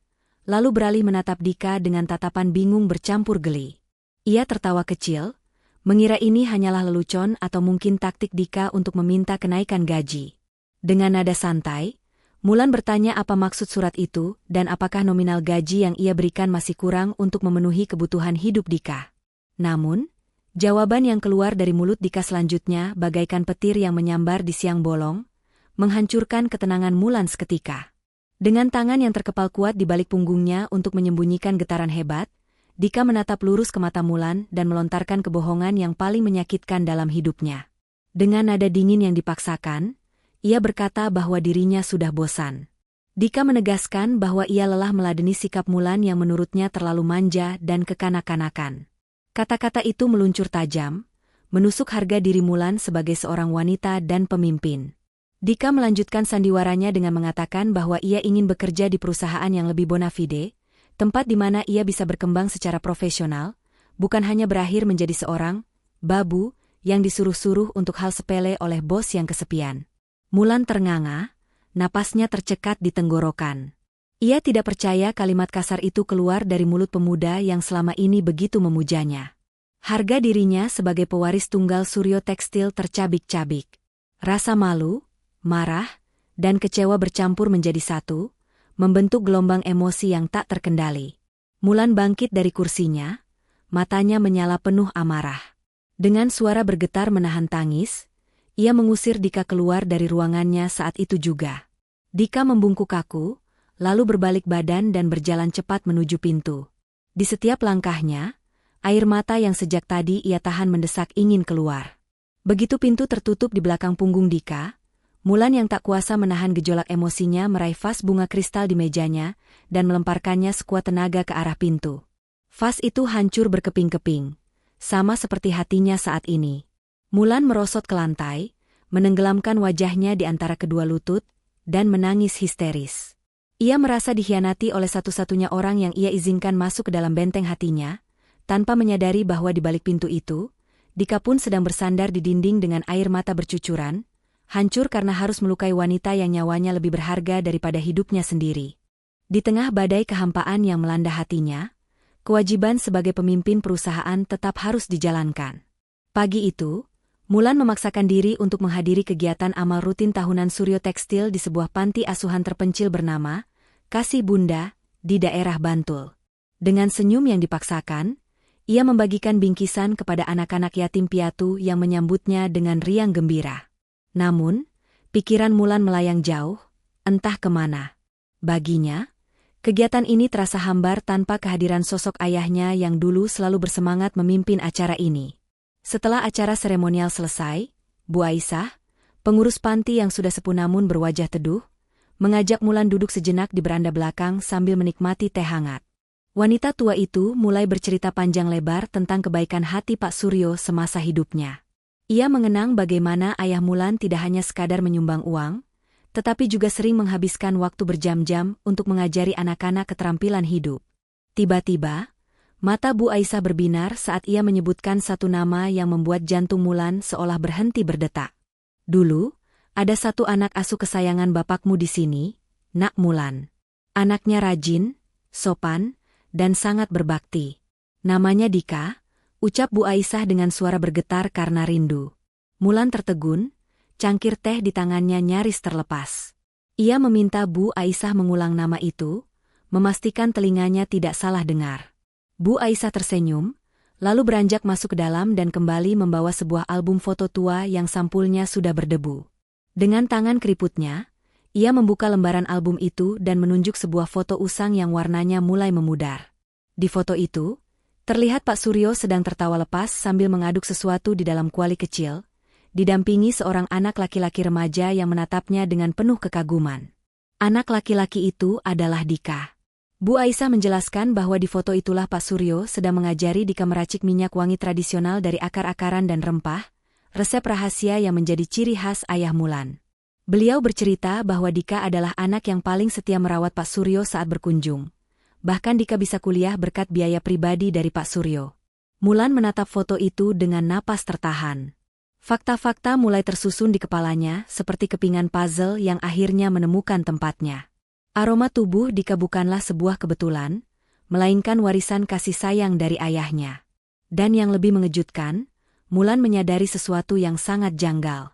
Speaker 1: lalu beralih menatap Dika dengan tatapan bingung bercampur geli. Ia tertawa kecil, mengira ini hanyalah lelucon atau mungkin taktik Dika untuk meminta kenaikan gaji. Dengan nada santai, Mulan bertanya apa maksud surat itu dan apakah nominal gaji yang ia berikan masih kurang untuk memenuhi kebutuhan hidup Dika. Namun, jawaban yang keluar dari mulut Dika selanjutnya bagaikan petir yang menyambar di siang bolong, menghancurkan ketenangan Mulan seketika. Dengan tangan yang terkepal kuat di balik punggungnya untuk menyembunyikan getaran hebat, Dika menatap lurus ke mata Mulan dan melontarkan kebohongan yang paling menyakitkan dalam hidupnya. Dengan nada dingin yang dipaksakan, ia berkata bahwa dirinya sudah bosan. Dika menegaskan bahwa ia lelah meladeni sikap Mulan yang menurutnya terlalu manja dan kekanak-kanakan. Kata-kata itu meluncur tajam, menusuk harga diri Mulan sebagai seorang wanita dan pemimpin. Dika melanjutkan sandiwaranya dengan mengatakan bahwa ia ingin bekerja di perusahaan yang lebih bona fide, tempat di mana ia bisa berkembang secara profesional, bukan hanya berakhir menjadi seorang babu yang disuruh-suruh untuk hal sepele oleh bos yang kesepian. Mulan ternganga, napasnya tercekat di tenggorokan. Ia tidak percaya kalimat kasar itu keluar dari mulut pemuda yang selama ini begitu memujanya. Harga dirinya sebagai pewaris tunggal Suryo Tekstil tercabik-cabik. Rasa malu, marah, dan kecewa bercampur menjadi satu, membentuk gelombang emosi yang tak terkendali. Mulan bangkit dari kursinya, matanya menyala penuh amarah. Dengan suara bergetar menahan tangis, ia mengusir Dika keluar dari ruangannya saat itu juga. Dika membungkuk kaku, lalu berbalik badan dan berjalan cepat menuju pintu. Di setiap langkahnya, air mata yang sejak tadi ia tahan mendesak ingin keluar. Begitu pintu tertutup di belakang punggung Dika, Mulan yang tak kuasa menahan gejolak emosinya meraih vas bunga kristal di mejanya dan melemparkannya sekuat tenaga ke arah pintu. Vas itu hancur berkeping-keping, sama seperti hatinya saat ini. Mulan merosot ke lantai, menenggelamkan wajahnya di antara kedua lutut, dan menangis histeris. Ia merasa dikhianati oleh satu-satunya orang yang ia izinkan masuk ke dalam benteng hatinya, tanpa menyadari bahwa di balik pintu itu, Dika pun sedang bersandar di dinding dengan air mata bercucuran, hancur karena harus melukai wanita yang nyawanya lebih berharga daripada hidupnya sendiri. Di tengah badai kehampaan yang melanda hatinya, kewajiban sebagai pemimpin perusahaan tetap harus dijalankan. Pagi itu, Mulan memaksakan diri untuk menghadiri kegiatan amal rutin tahunan Suryo Tekstil di sebuah panti asuhan terpencil bernama Kasih Bunda, di daerah Bantul. Dengan senyum yang dipaksakan, ia membagikan bingkisan kepada anak-anak yatim piatu yang menyambutnya dengan riang gembira. Namun, pikiran Mulan melayang jauh, entah kemana. Baginya, kegiatan ini terasa hambar tanpa kehadiran sosok ayahnya yang dulu selalu bersemangat memimpin acara ini. Setelah acara seremonial selesai, Bu Aisyah, pengurus panti yang sudah sepuh namun berwajah teduh, mengajak Mulan duduk sejenak di beranda belakang sambil menikmati teh hangat. Wanita tua itu mulai bercerita panjang lebar tentang kebaikan hati Pak Suryo semasa hidupnya. Ia mengenang bagaimana ayah Mulan tidak hanya sekadar menyumbang uang, tetapi juga sering menghabiskan waktu berjam-jam untuk mengajari anak-anak keterampilan hidup. Tiba-tiba, mata Bu Aisyah berbinar saat ia menyebutkan satu nama yang membuat jantung Mulan seolah berhenti berdetak. Dulu, ada satu anak asuh kesayangan bapakmu di sini, Nak Mulan. Anaknya rajin, sopan, dan sangat berbakti. Namanya Dika, ucap Bu Aisyah dengan suara bergetar karena rindu. Mulan tertegun, cangkir teh di tangannya nyaris terlepas. Ia meminta Bu Aisyah mengulang nama itu, memastikan telinganya tidak salah dengar. Bu Aisyah tersenyum, lalu beranjak masuk ke dalam dan kembali membawa sebuah album foto tua yang sampulnya sudah berdebu. Dengan tangan keriputnya, ia membuka lembaran album itu dan menunjuk sebuah foto usang yang warnanya mulai memudar. Di foto itu, terlihat Pak Suryo sedang tertawa lepas sambil mengaduk sesuatu di dalam kuali kecil, didampingi seorang anak laki-laki remaja yang menatapnya dengan penuh kekaguman. Anak laki-laki itu adalah Dika. Bu Aisyah menjelaskan bahwa di foto itulah Pak Suryo sedang mengajari Dika meracik minyak wangi tradisional dari akar-akaran dan rempah, resep rahasia yang menjadi ciri khas ayah Mulan. Beliau bercerita bahwa Dika adalah anak yang paling setia merawat Pak Suryo saat berkunjung. Bahkan Dika bisa kuliah berkat biaya pribadi dari Pak Suryo. Mulan menatap foto itu dengan napas tertahan. Fakta-fakta mulai tersusun di kepalanya seperti kepingan puzzle yang akhirnya menemukan tempatnya. Aroma tubuh Dika bukanlah sebuah kebetulan, melainkan warisan kasih sayang dari ayahnya. Dan yang lebih mengejutkan, Mulan menyadari sesuatu yang sangat janggal.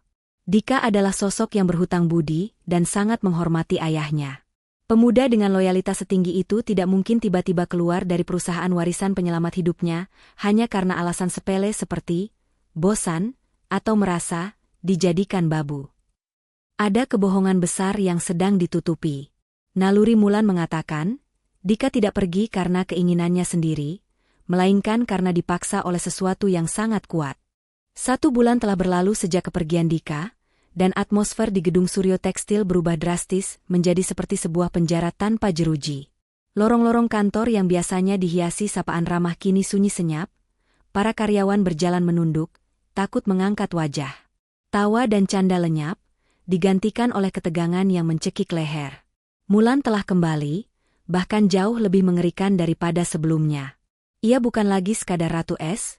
Speaker 1: Dika adalah sosok yang berhutang budi dan sangat menghormati ayahnya. Pemuda dengan loyalitas setinggi itu tidak mungkin tiba-tiba keluar dari perusahaan warisan penyelamat hidupnya hanya karena alasan sepele seperti bosan atau merasa dijadikan babu. Ada kebohongan besar yang sedang ditutupi. Naluri Mulan mengatakan, Dika tidak pergi karena keinginannya sendiri, melainkan karena dipaksa oleh sesuatu yang sangat kuat. 1 bulan telah berlalu sejak kepergian Dika, dan atmosfer di gedung Suryo Tekstil berubah drastis menjadi seperti sebuah penjara tanpa jeruji. Lorong-lorong kantor yang biasanya dihiasi sapaan ramah kini sunyi senyap, para karyawan berjalan menunduk, takut mengangkat wajah. Tawa dan canda lenyap, digantikan oleh ketegangan yang mencekik leher. Mulan telah kembali, bahkan jauh lebih mengerikan daripada sebelumnya. Ia bukan lagi sekadar ratu es,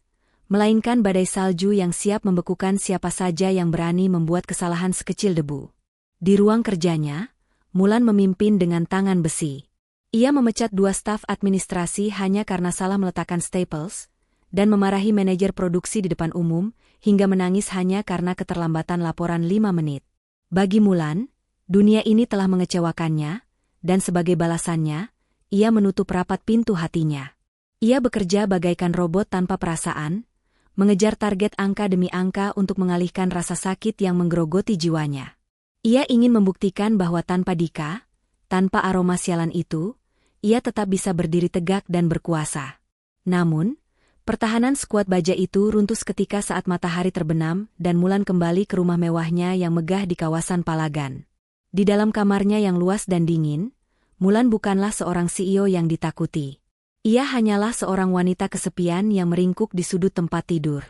Speaker 1: melainkan badai salju yang siap membekukan siapa saja yang berani membuat kesalahan sekecil debu. Di ruang kerjanya, Mulan memimpin dengan tangan besi. Ia memecat 2 staf administrasi hanya karena salah meletakkan staples, dan memarahi manajer produksi di depan umum, hingga menangis hanya karena keterlambatan laporan 5 menit. Bagi Mulan, dunia ini telah mengecewakannya, dan sebagai balasannya, ia menutup rapat pintu hatinya. Ia bekerja bagaikan robot tanpa perasaan, mengejar target angka demi angka untuk mengalihkan rasa sakit yang menggerogoti jiwanya. Ia ingin membuktikan bahwa tanpa Dika, tanpa aroma sialan itu, ia tetap bisa berdiri tegak dan berkuasa. Namun, pertahanan skuad baja itu runtuh seketika saat matahari terbenam dan Mulan kembali ke rumah mewahnya yang megah di kawasan Palagan. Di dalam kamarnya yang luas dan dingin, Mulan bukanlah seorang CEO yang ditakuti. Ia hanyalah seorang wanita kesepian yang meringkuk di sudut tempat tidur.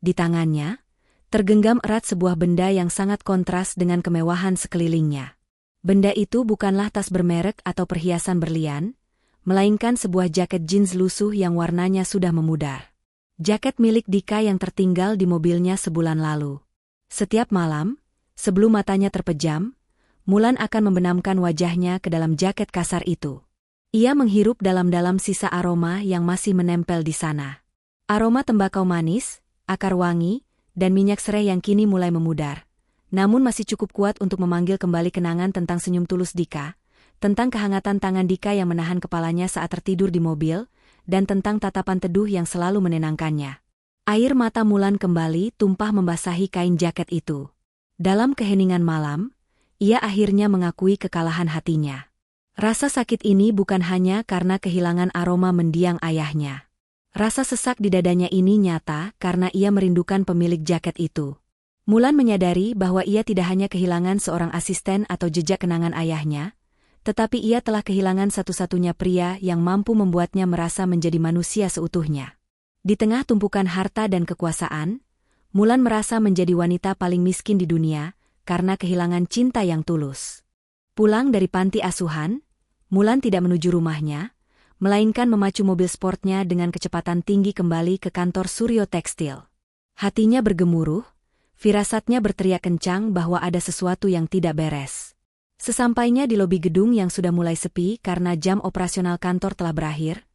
Speaker 1: Di tangannya, tergenggam erat sebuah benda yang sangat kontras dengan kemewahan sekelilingnya. Benda itu bukanlah tas bermerek atau perhiasan berlian, melainkan sebuah jaket jeans lusuh yang warnanya sudah memudar. Jaket milik Dika yang tertinggal di mobilnya sebulan lalu. Setiap malam, sebelum matanya terpejam, Mulan akan membenamkan wajahnya ke dalam jaket kasar itu. Ia menghirup dalam-dalam sisa aroma yang masih menempel di sana. Aroma tembakau manis, akar wangi, dan minyak serai yang kini mulai memudar. Namun masih cukup kuat untuk memanggil kembali kenangan tentang senyum tulus Dika, tentang kehangatan tangan Dika yang menahan kepalanya saat tertidur di mobil, dan tentang tatapan teduh yang selalu menenangkannya. Air mata Mulan kembali tumpah membasahi kain jaket itu. Dalam keheningan malam, ia akhirnya mengakui kekalahan hatinya. Rasa sakit ini bukan hanya karena kehilangan aroma mendiang ayahnya. Rasa sesak di dadanya ini nyata karena ia merindukan pemilik jaket itu. Mulan menyadari bahwa ia tidak hanya kehilangan seorang asisten atau jejak kenangan ayahnya, tetapi ia telah kehilangan satu-satunya pria yang mampu membuatnya merasa menjadi manusia seutuhnya. Di tengah tumpukan harta dan kekuasaan, Mulan merasa menjadi wanita paling miskin di dunia karena kehilangan cinta yang tulus. Pulang dari panti asuhan, Mulan tidak menuju rumahnya, melainkan memacu mobil sportnya dengan kecepatan tinggi kembali ke kantor Suryo Tekstil. Hatinya bergemuruh, firasatnya berteriak kencang bahwa ada sesuatu yang tidak beres. Sesampainya di lobi gedung yang sudah mulai sepi karena jam operasional kantor telah berakhir,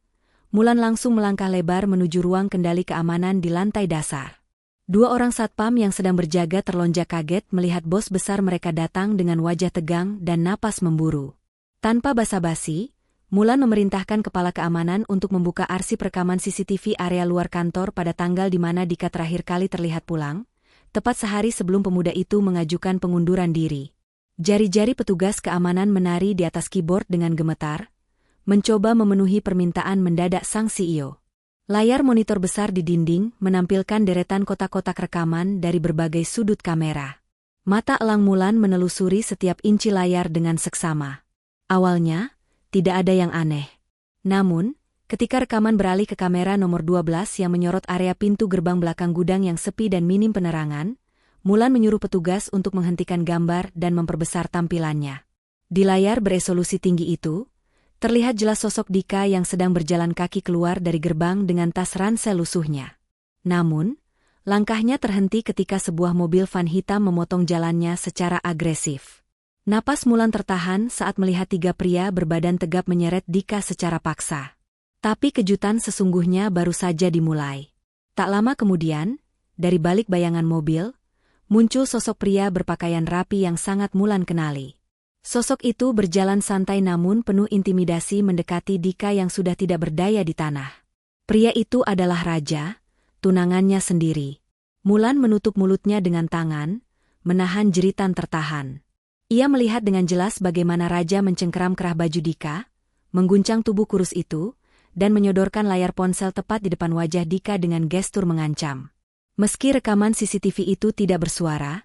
Speaker 1: Mulan langsung melangkah lebar menuju ruang kendali keamanan di lantai dasar. Dua orang satpam yang sedang berjaga terlonjak kaget melihat bos besar mereka datang dengan wajah tegang dan napas memburu. Tanpa basa-basi, Mulan memerintahkan kepala keamanan untuk membuka arsip rekaman CCTV area luar kantor pada tanggal di mana Dika terakhir kali terlihat pulang, tepat sehari sebelum pemuda itu mengajukan pengunduran diri. Jari-jari petugas keamanan menari di atas keyboard dengan gemetar, mencoba memenuhi permintaan mendadak sang CEO. Layar monitor besar di dinding menampilkan deretan kotak-kotak rekaman dari berbagai sudut kamera. Mata elang Mulan menelusuri setiap inci layar dengan seksama. Awalnya, tidak ada yang aneh. Namun, ketika rekaman beralih ke kamera nomor 12 yang menyorot area pintu gerbang belakang gudang yang sepi dan minim penerangan, Mulan menyuruh petugas untuk menghentikan gambar dan memperbesar tampilannya. Di layar beresolusi tinggi itu, terlihat jelas sosok Dika yang sedang berjalan kaki keluar dari gerbang dengan tas ransel lusuhnya. Namun, langkahnya terhenti ketika sebuah mobil van hitam memotong jalannya secara agresif. Napas Mulan tertahan saat melihat tiga pria berbadan tegap menyeret Dika secara paksa. Tapi kejutan sesungguhnya baru saja dimulai. Tak lama kemudian, dari balik bayangan mobil, muncul sosok pria berpakaian rapi yang sangat Mulan kenali. Sosok itu berjalan santai namun penuh intimidasi mendekati Dika yang sudah tidak berdaya di tanah. Pria itu adalah raja, tunangannya sendiri. Mulan menutup mulutnya dengan tangan, menahan jeritan tertahan. Ia melihat dengan jelas bagaimana raja mencengkeram kerah baju Dika, mengguncang tubuh kurus itu, dan menyodorkan layar ponsel tepat di depan wajah Dika dengan gestur mengancam. Meski rekaman CCTV itu tidak bersuara,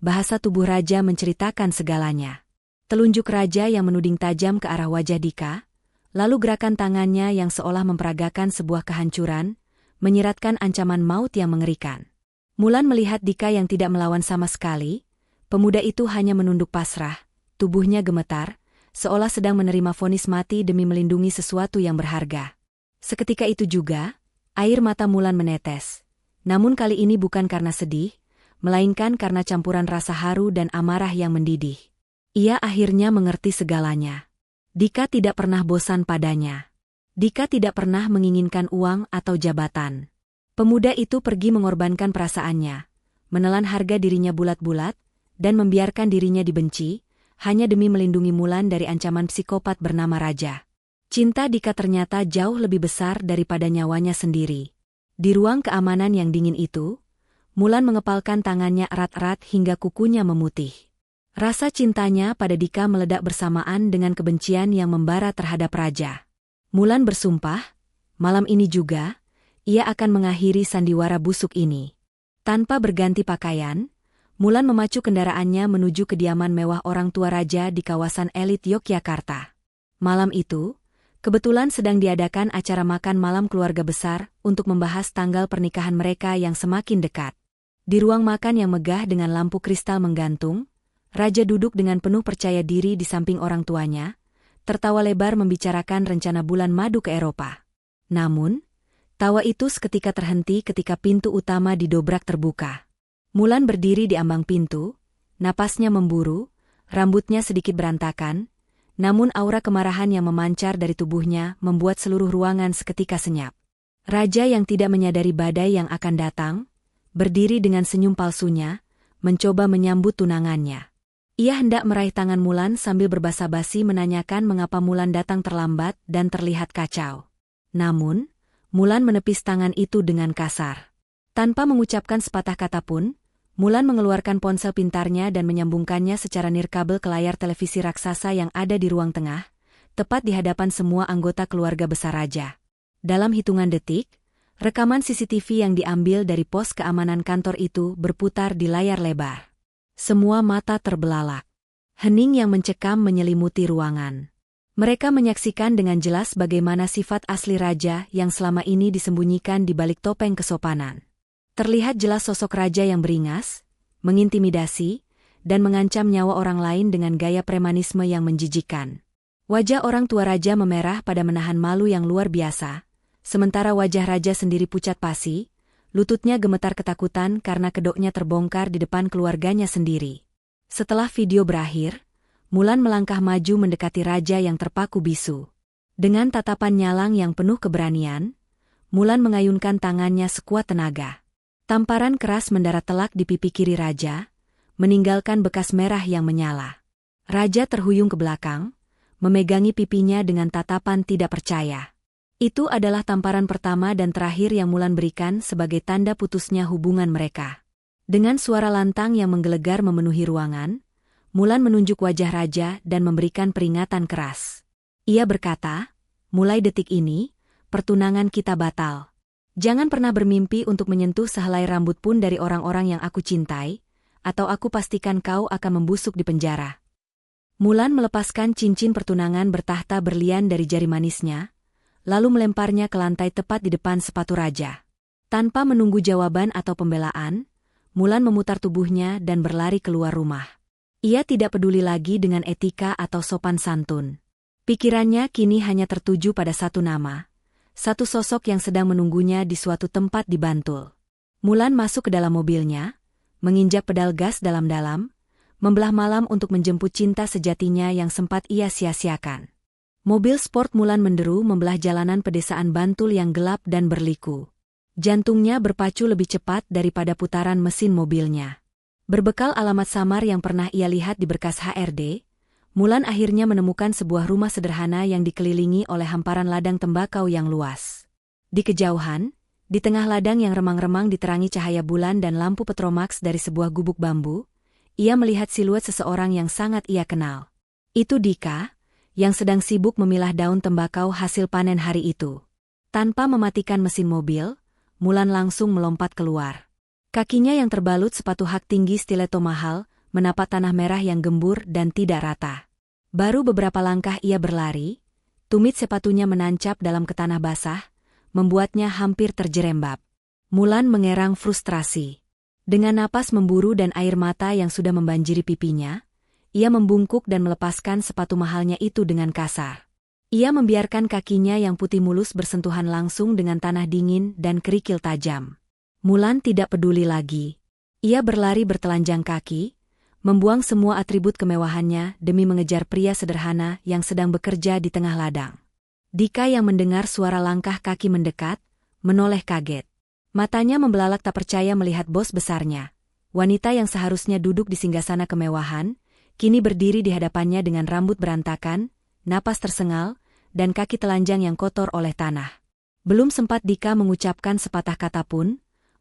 Speaker 1: bahasa tubuh raja menceritakan segalanya. Telunjuk raja yang menuding tajam ke arah wajah Dika, lalu gerakan tangannya yang seolah memperagakan sebuah kehancuran, menyiratkan ancaman maut yang mengerikan. Mulan melihat Dika yang tidak melawan sama sekali, pemuda itu hanya menunduk pasrah, tubuhnya gemetar, seolah sedang menerima vonis mati demi melindungi sesuatu yang berharga. Seketika itu juga, air mata Mulan menetes. Namun kali ini bukan karena sedih, melainkan karena campuran rasa haru dan amarah yang mendidih. Ia akhirnya mengerti segalanya. Dika tidak pernah bosan padanya. Dika tidak pernah menginginkan uang atau jabatan. Pemuda itu pergi mengorbankan perasaannya, menelan harga dirinya bulat-bulat, dan membiarkan dirinya dibenci, hanya demi melindungi Mulan dari ancaman psikopat bernama Raja. Cinta Dika ternyata jauh lebih besar daripada nyawanya sendiri. Di ruang keamanan yang dingin itu, Mulan mengepalkan tangannya erat-erat hingga kukunya memutih. Rasa cintanya pada Dika meledak bersamaan dengan kebencian yang membara terhadap Raja. Mulan bersumpah, malam ini juga, ia akan mengakhiri sandiwara busuk ini. Tanpa berganti pakaian, Mulan memacu kendaraannya menuju kediaman mewah orang tua Raja di kawasan elit Yogyakarta. Malam itu, kebetulan sedang diadakan acara makan malam keluarga besar untuk membahas tanggal pernikahan mereka yang semakin dekat. Di ruang makan yang megah dengan lampu kristal menggantung, Raja duduk dengan penuh percaya diri di samping orang tuanya, tertawa lebar membicarakan rencana bulan madu ke Eropa. Namun, tawa itu seketika terhenti ketika pintu utama didobrak terbuka. Mulan berdiri di ambang pintu, napasnya memburu, rambutnya sedikit berantakan, namun aura kemarahan yang memancar dari tubuhnya membuat seluruh ruangan seketika senyap. Raja yang tidak menyadari badai yang akan datang, berdiri dengan senyum palsunya, mencoba menyambut tunangannya. Ia hendak meraih tangan Mulan sambil berbasa-basi menanyakan mengapa Mulan datang terlambat dan terlihat kacau. Namun, Mulan menepis tangan itu dengan kasar. Tanpa mengucapkan sepatah kata pun, Mulan mengeluarkan ponsel pintarnya dan menyambungkannya secara nirkabel ke layar televisi raksasa yang ada di ruang tengah, tepat di hadapan semua anggota keluarga besar Raja. Dalam hitungan detik, Rekaman CCTV yang diambil dari pos keamanan kantor itu berputar di layar lebar. Semua mata terbelalak. Hening yang mencekam menyelimuti ruangan. Mereka menyaksikan dengan jelas bagaimana sifat asli raja yang selama ini disembunyikan di balik topeng kesopanan. Terlihat jelas sosok raja yang beringas, mengintimidasi, dan mengancam nyawa orang lain dengan gaya premanisme yang menjijikkan. Wajah orang tua raja memerah pada menahan malu yang luar biasa, sementara wajah raja sendiri pucat pasi, lututnya gemetar ketakutan karena kedoknya terbongkar di depan keluarganya sendiri. Setelah video berakhir, Mulan melangkah maju mendekati raja yang terpaku bisu. Dengan tatapan nyalang yang penuh keberanian, Mulan mengayunkan tangannya sekuat tenaga. Tamparan keras mendarat telak di pipi kiri raja, meninggalkan bekas merah yang menyala. Raja terhuyung ke belakang, memegangi pipinya dengan tatapan tidak percaya. Itu adalah tamparan pertama dan terakhir yang Mulan berikan sebagai tanda putusnya hubungan mereka. Dengan suara lantang yang menggelegar memenuhi ruangan, Mulan menunjuk wajah raja dan memberikan peringatan keras. Ia berkata, "Mulai detik ini, pertunangan kita batal. Jangan pernah bermimpi untuk menyentuh sehelai rambut pun dari orang-orang yang aku cintai, atau aku pastikan kau akan membusuk di penjara." Mulan melepaskan cincin pertunangan bertahta berlian dari jari manisnya, lalu melemparnya ke lantai tepat di depan sepatu raja. Tanpa menunggu jawaban atau pembelaan, Mulan memutar tubuhnya dan berlari keluar rumah. Ia tidak peduli lagi dengan etika atau sopan santun. Pikirannya kini hanya tertuju pada satu nama, satu sosok yang sedang menunggunya di suatu tempat di Bantul. Mulan masuk ke dalam mobilnya, menginjak pedal gas dalam-dalam, membelah malam untuk menjemput cinta sejatinya yang sempat ia sia-siakan. Mobil sport Mulan menderu membelah jalanan pedesaan Bantul yang gelap dan berliku. Jantungnya berpacu lebih cepat daripada putaran mesin mobilnya. Berbekal alamat samar yang pernah ia lihat di berkas HRD, Mulan akhirnya menemukan sebuah rumah sederhana yang dikelilingi oleh hamparan ladang tembakau yang luas. Di kejauhan, di tengah ladang yang remang-remang diterangi cahaya bulan dan lampu petromax dari sebuah gubuk bambu, ia melihat siluet seseorang yang sangat ia kenal. Itu Dika, yang sedang sibuk memilah daun tembakau hasil panen hari itu. Tanpa mematikan mesin mobil, Mulan langsung melompat keluar. Kakinya yang terbalut sepatu hak tinggi stiletto mahal, menapak tanah merah yang gembur dan tidak rata. Baru beberapa langkah ia berlari, tumit sepatunya menancap dalam ke tanah basah, membuatnya hampir terjerembab. Mulan mengerang frustrasi. Dengan napas memburu dan air mata yang sudah membanjiri pipinya, ia membungkuk dan melepaskan sepatu mahalnya itu dengan kasar. Ia membiarkan kakinya yang putih mulus bersentuhan langsung dengan tanah dingin dan kerikil tajam. Mulan tidak peduli lagi. Ia berlari bertelanjang kaki, membuang semua atribut kemewahannya demi mengejar pria sederhana yang sedang bekerja di tengah ladang. Dika yang mendengar suara langkah kaki mendekat, menoleh kaget. Matanya membelalak tak percaya melihat bos besarnya. Wanita yang seharusnya duduk di singgasana kemewahan, kini berdiri di hadapannya dengan rambut berantakan, napas tersengal, dan kaki telanjang yang kotor oleh tanah. Belum sempat Dika mengucapkan sepatah kata pun,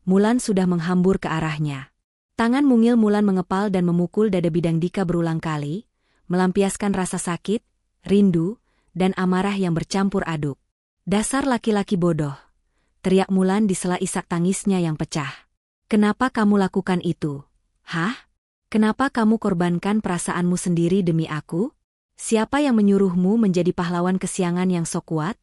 Speaker 1: Mulan sudah menghambur ke arahnya. Tangan mungil Mulan mengepal dan memukul dada bidang Dika berulang kali, melampiaskan rasa sakit, rindu, dan amarah yang bercampur aduk. "Dasar laki-laki bodoh!" teriak Mulan di sela isak tangisnya yang pecah. "Kenapa kamu lakukan itu? Hah? Kenapa kamu korbankan perasaanmu sendiri demi aku? Siapa yang menyuruhmu menjadi pahlawan kesiangan yang sok kuat?"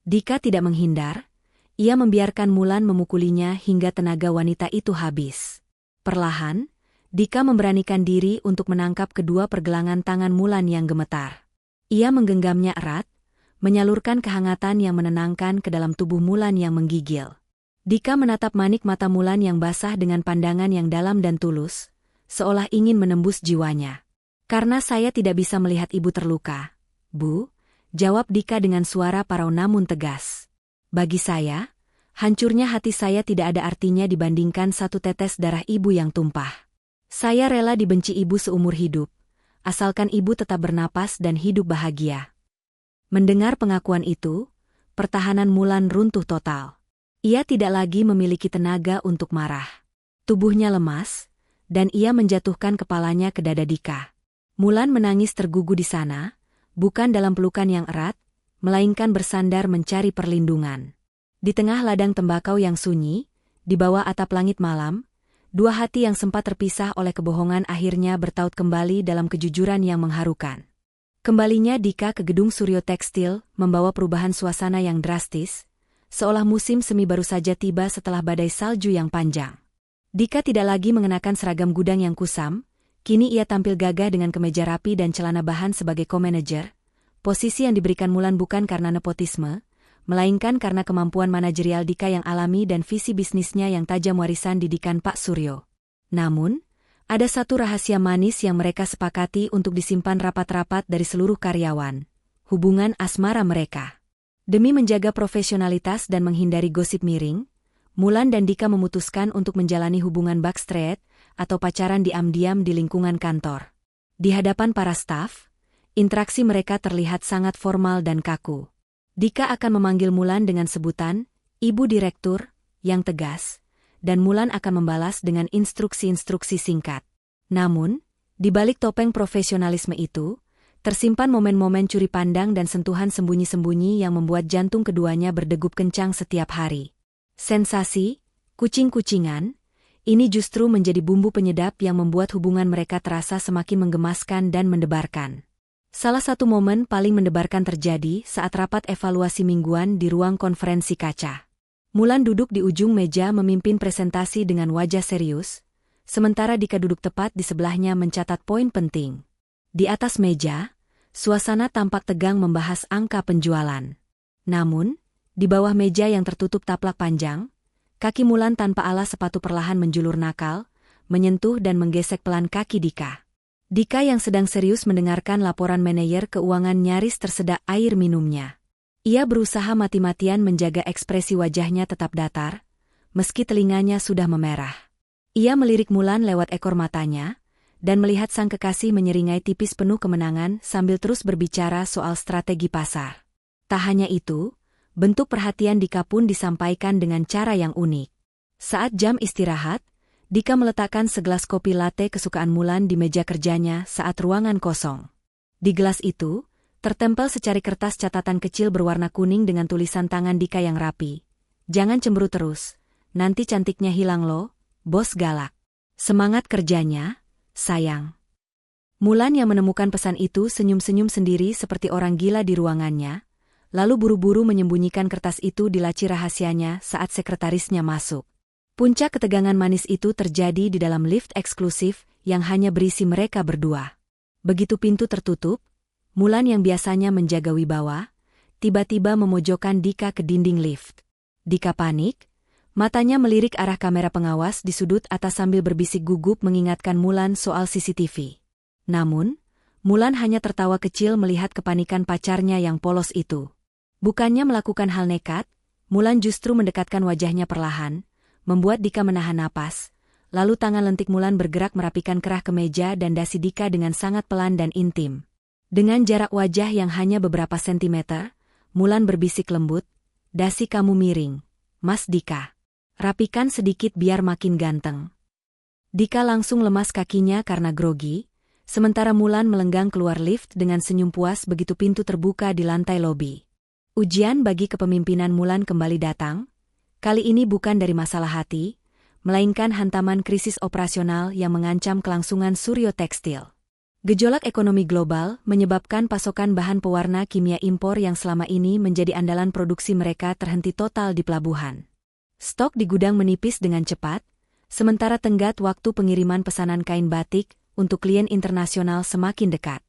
Speaker 1: Dika tidak menghindar. Ia membiarkan Mulan memukulinya hingga tenaga wanita itu habis. Perlahan, Dika memberanikan diri untuk menangkap kedua pergelangan tangan Mulan yang gemetar. Ia menggenggamnya erat, menyalurkan kehangatan yang menenangkan ke dalam tubuh Mulan yang menggigil. Dika menatap manik mata Mulan yang basah dengan pandangan yang dalam dan tulus, seolah ingin menembus jiwanya. "Karena saya tidak bisa melihat ibu terluka, Bu," jawab Dika dengan suara parau namun tegas. "Bagi saya, hancurnya hati saya tidak ada artinya dibandingkan satu tetes darah ibu yang tumpah. Saya rela dibenci ibu seumur hidup, asalkan ibu tetap bernapas dan hidup bahagia." Mendengar pengakuan itu, pertahanan Mulan runtuh total. Ia tidak lagi memiliki tenaga untuk marah. Tubuhnya lemas, dan ia menjatuhkan kepalanya ke dada Dika. Mulan menangis tergugu di sana, bukan dalam pelukan yang erat, melainkan bersandar mencari perlindungan. Di tengah ladang tembakau yang sunyi, di bawah atap langit malam, dua hati yang sempat terpisah oleh kebohongan akhirnya bertaut kembali dalam kejujuran yang mengharukan. Kembalinya Dika ke gedung Suryo Tekstil membawa perubahan suasana yang drastis, seolah musim semi baru saja tiba setelah badai salju yang panjang. Dika tidak lagi mengenakan seragam gudang yang kusam, kini ia tampil gagah dengan kemeja rapi dan celana bahan sebagai co-manager, posisi yang diberikan Mulan bukan karena nepotisme, melainkan karena kemampuan manajerial Dika yang alami dan visi bisnisnya yang tajam warisan didikan Pak Suryo. Namun, ada satu rahasia manis yang mereka sepakati untuk disimpan rapat-rapat dari seluruh karyawan, hubungan asmara mereka. Demi menjaga profesionalitas dan menghindari gosip miring, Mulan dan Dika memutuskan untuk menjalani hubungan backstreet atau pacaran diam-diam di lingkungan kantor. Di hadapan para staf, interaksi mereka terlihat sangat formal dan kaku. Dika akan memanggil Mulan dengan sebutan, Ibu Direktur, yang tegas, dan Mulan akan membalas dengan instruksi-instruksi singkat. Namun, di balik topeng profesionalisme itu, tersimpan momen-momen curi pandang dan sentuhan sembunyi-sembunyi yang membuat jantung keduanya berdegup kencang setiap hari. Sensasi, kucing-kucingan, ini justru menjadi bumbu penyedap yang membuat hubungan mereka terasa semakin menggemaskan dan mendebarkan. Salah satu momen paling mendebarkan terjadi saat rapat evaluasi mingguan di ruang konferensi kaca. Mulan duduk di ujung meja memimpin presentasi dengan wajah serius, sementara Dika duduk tepat di sebelahnya mencatat poin penting. Di atas meja, suasana tampak tegang membahas angka penjualan. Namun, di bawah meja yang tertutup taplak panjang, kaki Mulan tanpa alas sepatu perlahan menjulur nakal, menyentuh dan menggesek pelan kaki Dika. Dika yang sedang serius mendengarkan laporan manajer keuangan nyaris tersedak air minumnya. Ia berusaha mati-matian menjaga ekspresi wajahnya tetap datar, meski telinganya sudah memerah. Ia melirik Mulan lewat ekor matanya, dan melihat sang kekasih menyeringai tipis penuh kemenangan sambil terus berbicara soal strategi pasar. Tak hanya itu, bentuk perhatian Dika pun disampaikan dengan cara yang unik. Saat jam istirahat, Dika meletakkan segelas kopi latte kesukaan Mulan di meja kerjanya saat ruangan kosong. Di gelas itu, tertempel secari kertas catatan kecil berwarna kuning dengan tulisan tangan Dika yang rapi. Jangan cemburu terus, nanti cantiknya hilang loh, bos galak. Semangat kerjanya, sayang. Mulan yang menemukan pesan itu senyum-senyum sendiri seperti orang gila di ruangannya, lalu buru-buru menyembunyikan kertas itu di laci rahasianya saat sekretarisnya masuk. Puncak ketegangan manis itu terjadi di dalam lift eksklusif yang hanya berisi mereka berdua. Begitu pintu tertutup, Mulan yang biasanya menjaga wibawa, tiba-tiba memojokkan Dika ke dinding lift. Dika panik, matanya melirik arah kamera pengawas di sudut atas sambil berbisik gugup mengingatkan Mulan soal CCTV. Namun, Mulan hanya tertawa kecil melihat kepanikan pacarnya yang polos itu. Bukannya melakukan hal nekat, Mulan justru mendekatkan wajahnya perlahan, membuat Dika menahan napas, lalu tangan lentik Mulan bergerak merapikan kerah kemeja dan dasi Dika dengan sangat pelan dan intim. Dengan jarak wajah yang hanya beberapa sentimeter, Mulan berbisik lembut, "Dasi kamu miring, Mas Dika. Rapikan sedikit biar makin ganteng." Dika langsung lemas kakinya karena grogi, sementara Mulan melenggang keluar lift dengan senyum puas begitu pintu terbuka di lantai lobi. Ujian bagi kepemimpinan Mulan kembali datang. Kali ini bukan dari masalah hati, melainkan hantaman krisis operasional yang mengancam kelangsungan Suryo Tekstil. Gejolak ekonomi global menyebabkan pasokan bahan pewarna kimia impor yang selama ini menjadi andalan produksi mereka terhenti total di pelabuhan. Stok di gudang menipis dengan cepat, sementara tenggat waktu pengiriman pesanan kain batik untuk klien internasional semakin dekat.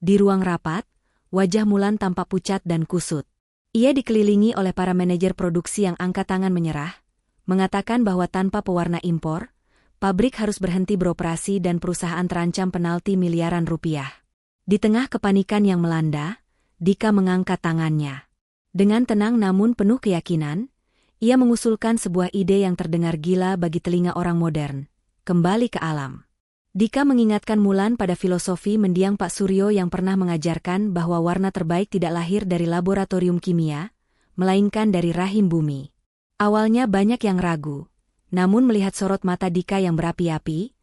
Speaker 1: Di ruang rapat, wajah Mulan tampak pucat dan kusut. Ia dikelilingi oleh para manajer produksi yang angkat tangan menyerah, mengatakan bahwa tanpa pewarna impor, pabrik harus berhenti beroperasi dan perusahaan terancam penalti miliaran rupiah. Di tengah kepanikan yang melanda, Dika mengangkat tangannya. Dengan tenang namun penuh keyakinan, ia mengusulkan sebuah ide yang terdengar gila bagi telinga orang modern, kembali ke alam. Dika mengingatkan Mulan pada filosofi mendiang Pak Suryo yang pernah mengajarkan bahwa warna terbaik tidak lahir dari laboratorium kimia, melainkan dari rahim bumi. Awalnya banyak yang ragu, namun melihat sorot mata Dika yang berapi-api,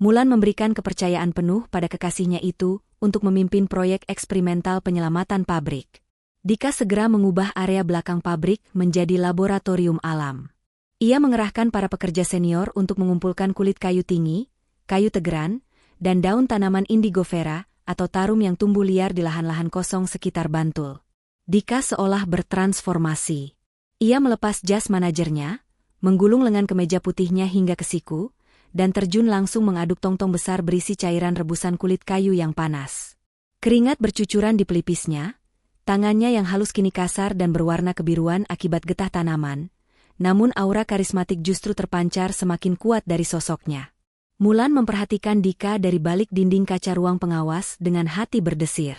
Speaker 1: Mulan memberikan kepercayaan penuh pada kekasihnya itu untuk memimpin proyek eksperimental penyelamatan pabrik. Dika segera mengubah area belakang pabrik menjadi laboratorium alam. Ia mengerahkan para pekerja senior untuk mengumpulkan kulit kayu tinggi, kayu tegeran, dan daun tanaman indigo vera atau tarum yang tumbuh liar di lahan-lahan kosong sekitar Bantul. Dika seolah bertransformasi. Ia melepas jas manajernya, menggulung lengan kemeja putihnya hingga ke siku, dan terjun langsung mengaduk tongtong besar berisi cairan rebusan kulit kayu yang panas. Keringat bercucuran di pelipisnya, tangannya yang halus kini kasar dan berwarna kebiruan akibat getah tanaman, namun aura karismatik justru terpancar semakin kuat dari sosoknya. Mulan memperhatikan Dika dari balik dinding kaca ruang pengawas dengan hati berdesir.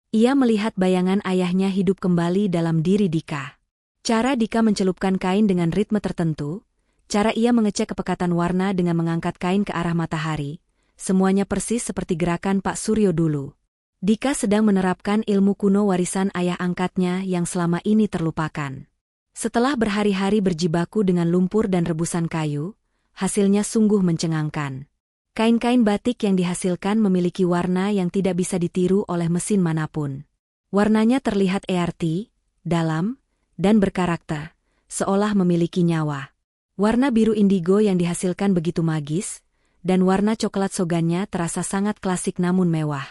Speaker 1: Ia melihat bayangan ayahnya hidup kembali dalam diri Dika. Cara Dika mencelupkan kain dengan ritme tertentu, cara ia mengecek kepekatan warna dengan mengangkat kain ke arah matahari, semuanya persis seperti gerakan Pak Suryo dulu. Dika sedang menerapkan ilmu kuno warisan ayah angkatnya yang selama ini terlupakan. Setelah berhari-hari berjibaku dengan lumpur dan rebusan kayu, hasilnya sungguh mencengangkan. Kain-kain batik yang dihasilkan memiliki warna yang tidak bisa ditiru oleh mesin manapun. Warnanya terlihat arti, dalam, dan berkarakter, seolah memiliki nyawa. Warna biru indigo yang dihasilkan begitu magis, dan warna coklat sogannya terasa sangat klasik namun mewah.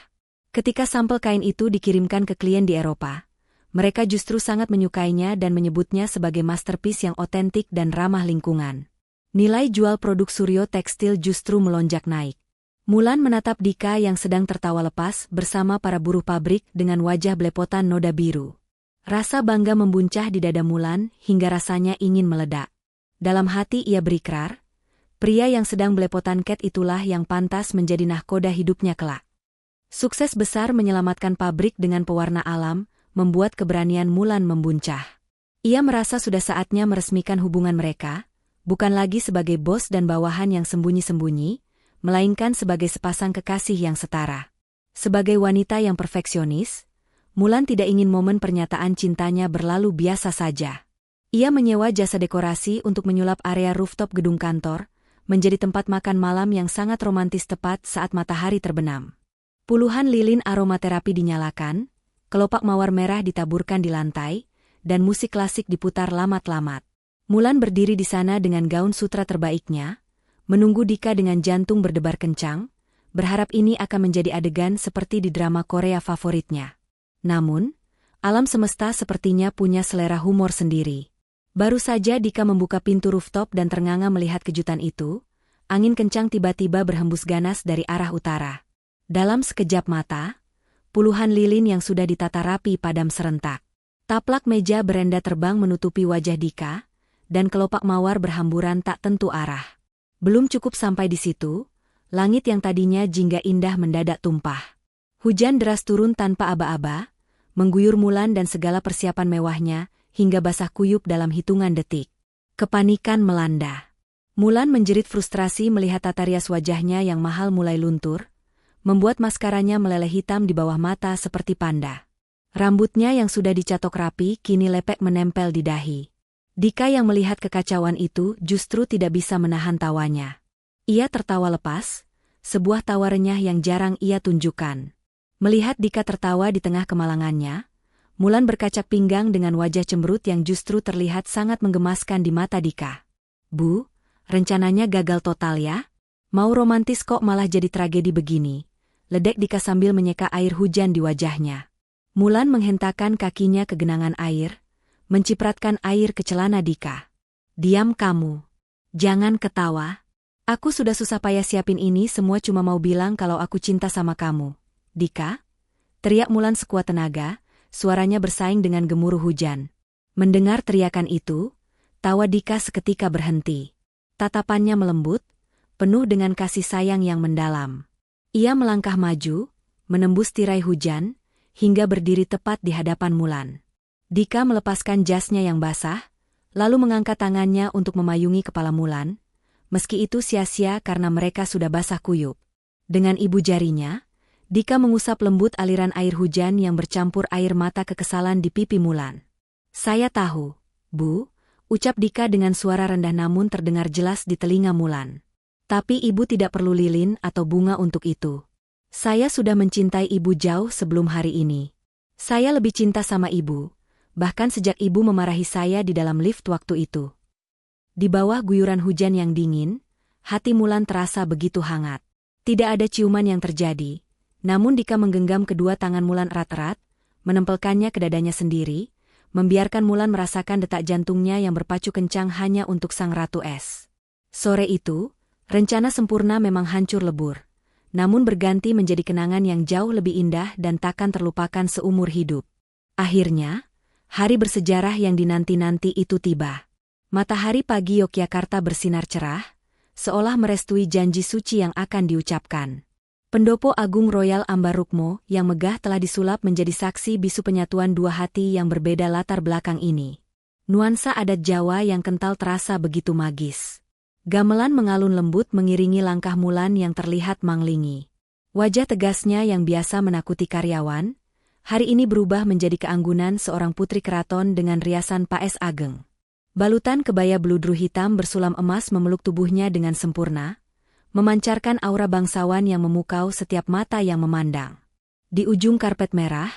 Speaker 1: Ketika sampel kain itu dikirimkan ke klien di Eropa, mereka justru sangat menyukainya dan menyebutnya sebagai masterpiece yang otentik dan ramah lingkungan. Nilai jual produk Suryo Tekstil justru melonjak naik. Mulan menatap Dika yang sedang tertawa lepas bersama para buruh pabrik dengan wajah belepotan noda biru. Rasa bangga membuncah di dada Mulan hingga rasanya ingin meledak. Dalam hati ia berikrar, pria yang sedang belepotan ket itulah yang pantas menjadi nahkoda hidupnya kelak. Sukses besar menyelamatkan pabrik dengan pewarna alam, membuat keberanian Mulan membuncah. Ia merasa sudah saatnya meresmikan hubungan mereka, bukan lagi sebagai bos dan bawahan yang sembunyi-sembunyi, melainkan sebagai sepasang kekasih yang setara. Sebagai wanita yang perfeksionis, Mulan tidak ingin momen pernyataan cintanya berlalu biasa saja. Ia menyewa jasa dekorasi untuk menyulap area rooftop gedung kantor, menjadi tempat makan malam yang sangat romantis tepat saat matahari terbenam. Puluhan lilin aromaterapi dinyalakan, kelopak mawar merah ditaburkan di lantai, dan musik klasik diputar lamat-lamat. Mulan berdiri di sana dengan gaun sutra terbaiknya, menunggu Dika dengan jantung berdebar kencang, berharap ini akan menjadi adegan seperti di drama Korea favoritnya. Namun, alam semesta sepertinya punya selera humor sendiri. Baru saja Dika membuka pintu rooftop dan ternganga melihat kejutan itu, angin kencang tiba-tiba berhembus ganas dari arah utara. Dalam sekejap mata, puluhan lilin yang sudah ditata rapi padam serentak. Taplak meja berenda terbang menutupi wajah Dika, dan kelopak mawar berhamburan tak tentu arah. Belum cukup sampai di situ, langit yang tadinya jingga indah mendadak tumpah. Hujan deras turun tanpa aba-aba, mengguyur Mulan dan segala persiapan mewahnya, hingga basah kuyup dalam hitungan detik. Kepanikan melanda. Mulan menjerit frustrasi melihat tata rias wajahnya yang mahal mulai luntur, membuat maskaranya meleleh hitam di bawah mata seperti panda. Rambutnya yang sudah dicatok rapi kini lepek menempel di dahi. Dika yang melihat kekacauan itu justru tidak bisa menahan tawanya. Ia tertawa lepas, sebuah tawa renyah yang jarang ia tunjukkan. Melihat Dika tertawa di tengah kemalangannya, Mulan berkacak pinggang dengan wajah cemberut yang justru terlihat sangat menggemaskan di mata Dika. "Bu, rencananya gagal total ya? Mau romantis kok malah jadi tragedi begini?" Ledek Dika sambil menyeka air hujan di wajahnya. Mulan menghentakkan kakinya ke genangan air, mencipratkan air ke celana Dika. "Diam kamu. Jangan ketawa. Aku sudah susah payah siapin ini semua cuma mau bilang kalau aku cinta sama kamu." "Dika?" teriak Mulan sekuat tenaga, suaranya bersaing dengan gemuruh hujan. Mendengar teriakan itu, tawa Dika seketika berhenti. Tatapannya melembut, penuh dengan kasih sayang yang mendalam. Ia melangkah maju, menembus tirai hujan, hingga berdiri tepat di hadapan Mulan. Dika melepaskan jasnya yang basah, lalu mengangkat tangannya untuk memayungi kepala Mulan, meski itu sia-sia karena mereka sudah basah kuyup. Dengan ibu jarinya, Dika mengusap lembut aliran air hujan yang bercampur air mata kekesalan di pipi Mulan. "Saya tahu, Bu," ucap Dika dengan suara rendah namun terdengar jelas di telinga Mulan. "Tapi ibu tidak perlu lilin atau bunga untuk itu. Saya sudah mencintai ibu jauh sebelum hari ini. Saya lebih cinta sama ibu, bahkan sejak ibu memarahi saya di dalam lift waktu itu. Di bawah guyuran hujan yang dingin, hati Mulan terasa begitu hangat. Tidak ada ciuman yang terjadi, namun Dika menggenggam kedua tangan Mulan erat-erat, menempelkannya ke dadanya sendiri, membiarkan Mulan merasakan detak jantungnya yang berpacu kencang hanya untuk sang ratu es. Sore itu, rencana sempurna memang hancur lebur, namun berganti menjadi kenangan yang jauh lebih indah dan takkan terlupakan seumur hidup. Akhirnya, hari bersejarah yang dinanti-nanti itu tiba. Matahari pagi Yogyakarta bersinar cerah, seolah merestui janji suci yang akan diucapkan. Pendopo Agung Royal Ambarukmo yang megah telah disulap menjadi saksi bisu penyatuan dua hati yang berbeda latar belakang ini. Nuansa adat Jawa yang kental terasa begitu magis. Gamelan mengalun lembut mengiringi langkah Mulan yang terlihat manglingi. Wajah tegasnya yang biasa menakuti karyawan, hari ini berubah menjadi keanggunan seorang putri keraton dengan riasan paes ageng. Balutan kebaya bludru hitam bersulam emas memeluk tubuhnya dengan sempurna, memancarkan aura bangsawan yang memukau setiap mata yang memandang. Di ujung karpet merah,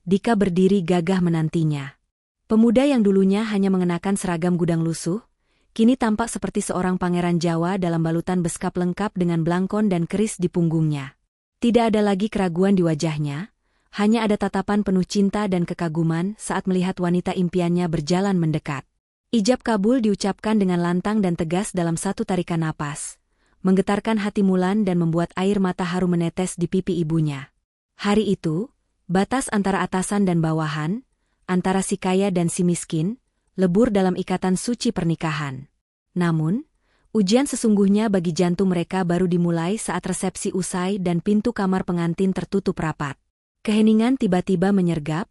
Speaker 1: Dika berdiri gagah menantinya. Pemuda yang dulunya hanya mengenakan seragam gudang lusuh, kini tampak seperti seorang pangeran Jawa dalam balutan beskap lengkap dengan blangkon dan keris di punggungnya. Tidak ada lagi keraguan di wajahnya, hanya ada tatapan penuh cinta dan kekaguman saat melihat wanita impiannya berjalan mendekat. Ijab kabul diucapkan dengan lantang dan tegas dalam satu tarikan napas, menggetarkan hati Mulan dan membuat air mata haru menetes di pipi ibunya. Hari itu, batas antara atasan dan bawahan, antara si kaya dan si miskin, lebur dalam ikatan suci pernikahan. Namun, ujian sesungguhnya bagi jantung mereka baru dimulai saat resepsi usai dan pintu kamar pengantin tertutup rapat. Keheningan tiba-tiba menyergap,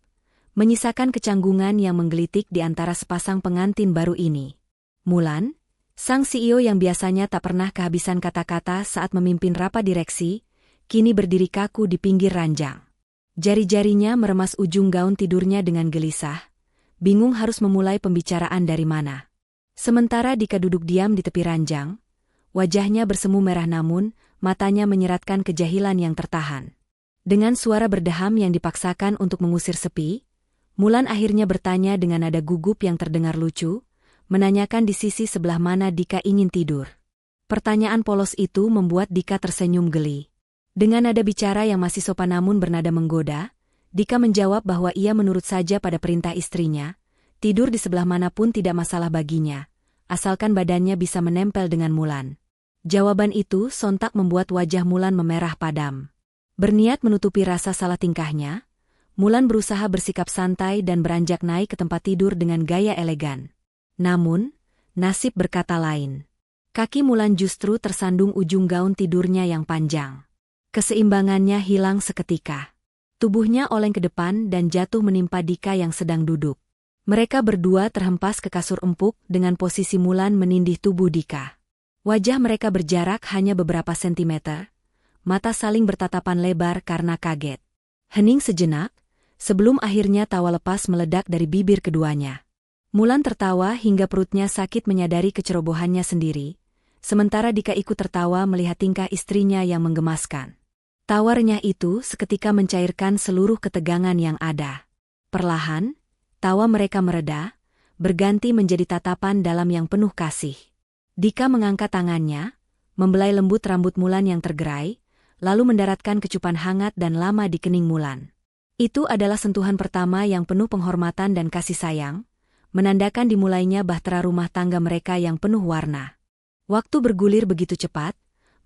Speaker 1: menyisakan kecanggungan yang menggelitik di antara sepasang pengantin baru ini. Mulan, sang CEO yang biasanya tak pernah kehabisan kata-kata saat memimpin rapat direksi, kini berdiri kaku di pinggir ranjang. Jari-jarinya meremas ujung gaun tidurnya dengan gelisah, bingung harus memulai pembicaraan dari mana. Sementara Dika duduk diam di tepi ranjang, wajahnya bersemu merah namun, matanya menyeratkan kejahilan yang tertahan. Dengan suara berdeham yang dipaksakan untuk mengusir sepi, Mulan akhirnya bertanya dengan nada gugup yang terdengar lucu, menanyakan di sisi sebelah mana Dika ingin tidur. Pertanyaan polos itu membuat Dika tersenyum geli. Dengan nada bicara yang masih sopan namun bernada menggoda, Dika menjawab bahwa ia menurut saja pada perintah istrinya, tidur di sebelah manapun tidak masalah baginya, asalkan badannya bisa menempel dengan Mulan. Jawaban itu sontak membuat wajah Mulan memerah padam. Berniat menutupi rasa salah tingkahnya, Mulan berusaha bersikap santai dan beranjak naik ke tempat tidur dengan gaya elegan. Namun, nasib berkata lain. Kaki Mulan justru tersandung ujung gaun tidurnya yang panjang. Keseimbangannya hilang seketika. Tubuhnya oleng ke depan dan jatuh menimpa Dika yang sedang duduk. Mereka berdua terhempas ke kasur empuk dengan posisi Mulan menindih tubuh Dika. Wajah mereka berjarak hanya beberapa sentimeter. Mata saling bertatapan lebar karena kaget. Hening sejenak, sebelum akhirnya tawa lepas meledak dari bibir keduanya. Mulan tertawa hingga perutnya sakit menyadari kecerobohannya sendiri, sementara Dika ikut tertawa melihat tingkah istrinya yang menggemaskan. Tawarnya itu seketika mencairkan seluruh ketegangan yang ada. Perlahan, tawa mereka mereda, berganti menjadi tatapan dalam yang penuh kasih. Dika mengangkat tangannya, membelai lembut rambut Mulan yang tergerai, lalu mendaratkan kecupan hangat dan lama di kening Mulan. Itu adalah sentuhan pertama yang penuh penghormatan dan kasih sayang, menandakan dimulainya bahtera rumah tangga mereka yang penuh warna. Waktu bergulir begitu cepat,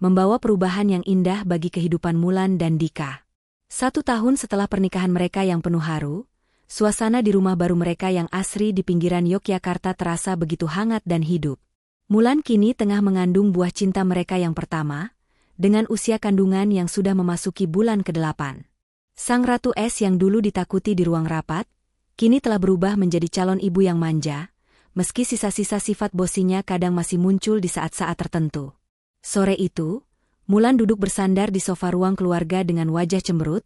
Speaker 1: membawa perubahan yang indah bagi kehidupan Mulan dan Dika. 1 tahun setelah pernikahan mereka yang penuh haru, suasana di rumah baru mereka yang asri di pinggiran Yogyakarta terasa begitu hangat dan hidup. Mulan kini tengah mengandung buah cinta mereka yang pertama, dengan usia kandungan yang sudah memasuki bulan ke-8. Sang Ratu Es yang dulu ditakuti di ruang rapat, kini telah berubah menjadi calon ibu yang manja, meski sisa-sisa sifat bosinya kadang masih muncul di saat-saat tertentu. Sore itu, Mulan duduk bersandar di sofa ruang keluarga dengan wajah cemberut,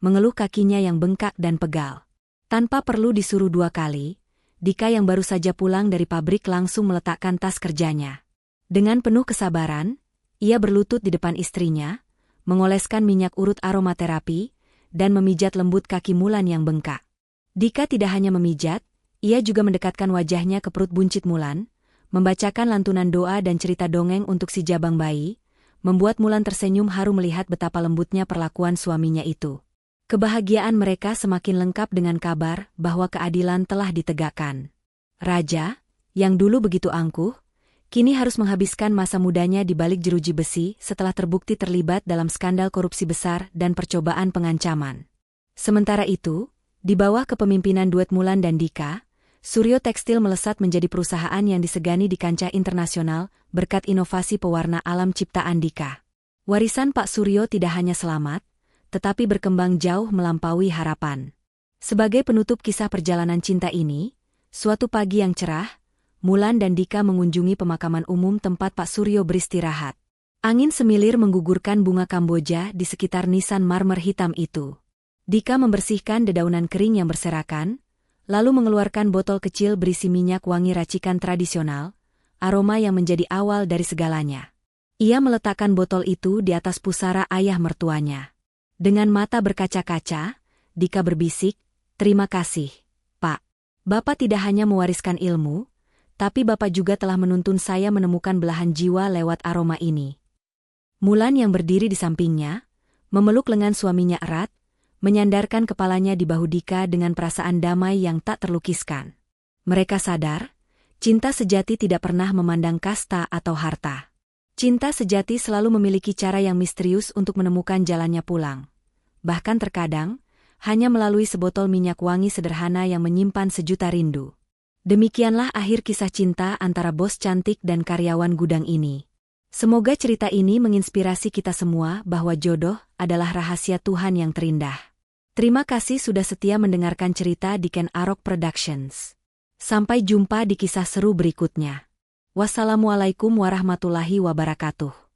Speaker 1: mengeluh kakinya yang bengkak dan pegal. Tanpa perlu disuruh 2 kali, Dika yang baru saja pulang dari pabrik langsung meletakkan tas kerjanya. Dengan penuh kesabaran, ia berlutut di depan istrinya, mengoleskan minyak urut aromaterapi, dan memijat lembut kaki Mulan yang bengkak. Dika tidak hanya memijat, Ia juga mendekatkan wajahnya ke perut buncit Mulan, membacakan lantunan doa dan cerita dongeng untuk si jabang bayi, membuat Mulan tersenyum haru melihat betapa lembutnya perlakuan suaminya itu. Kebahagiaan mereka semakin lengkap dengan kabar bahwa keadilan telah ditegakkan. Raja, yang dulu begitu angkuh, kini harus menghabiskan masa mudanya di balik jeruji besi setelah terbukti terlibat dalam skandal korupsi besar dan percobaan pengancaman. Sementara itu, di bawah kepemimpinan duet Mulan dan Dika, Suryo Tekstil melesat menjadi perusahaan yang disegani di kancah internasional berkat inovasi pewarna alam ciptaan Dika. Warisan Pak Suryo tidak hanya selamat, tetapi berkembang jauh melampaui harapan. Sebagai penutup kisah perjalanan cinta ini, suatu pagi yang cerah, Mulan dan Dika mengunjungi pemakaman umum tempat Pak Suryo beristirahat. Angin semilir menggugurkan bunga Kamboja di sekitar nisan marmer hitam itu. Dika membersihkan dedaunan kering yang berserakan, lalu mengeluarkan botol kecil berisi minyak wangi racikan tradisional, aroma yang menjadi awal dari segalanya. Ia meletakkan botol itu di atas pusara ayah mertuanya. Dengan mata berkaca-kaca, Dika berbisik, "Terima kasih, Pak. Bapak tidak hanya mewariskan ilmu, tapi Bapak juga telah menuntun saya menemukan belahan jiwa lewat aroma ini." Mulan yang berdiri di sampingnya, memeluk lengan suaminya erat, menyandarkan kepalanya di bahu Dika dengan perasaan damai yang tak terlukiskan. Mereka sadar, cinta sejati tidak pernah memandang kasta atau harta. Cinta sejati selalu memiliki cara yang misterius untuk menemukan jalannya pulang. Bahkan terkadang, hanya melalui sebotol minyak wangi sederhana yang menyimpan sejuta rindu. Demikianlah akhir kisah cinta antara bos cantik dan karyawan gudang ini. Semoga cerita ini menginspirasi kita semua bahwa jodoh adalah rahasia Tuhan yang terindah. Terima kasih sudah setia mendengarkan cerita di Ken Arok Productions. Sampai jumpa di kisah seru berikutnya. Wassalamualaikum warahmatullahi wabarakatuh.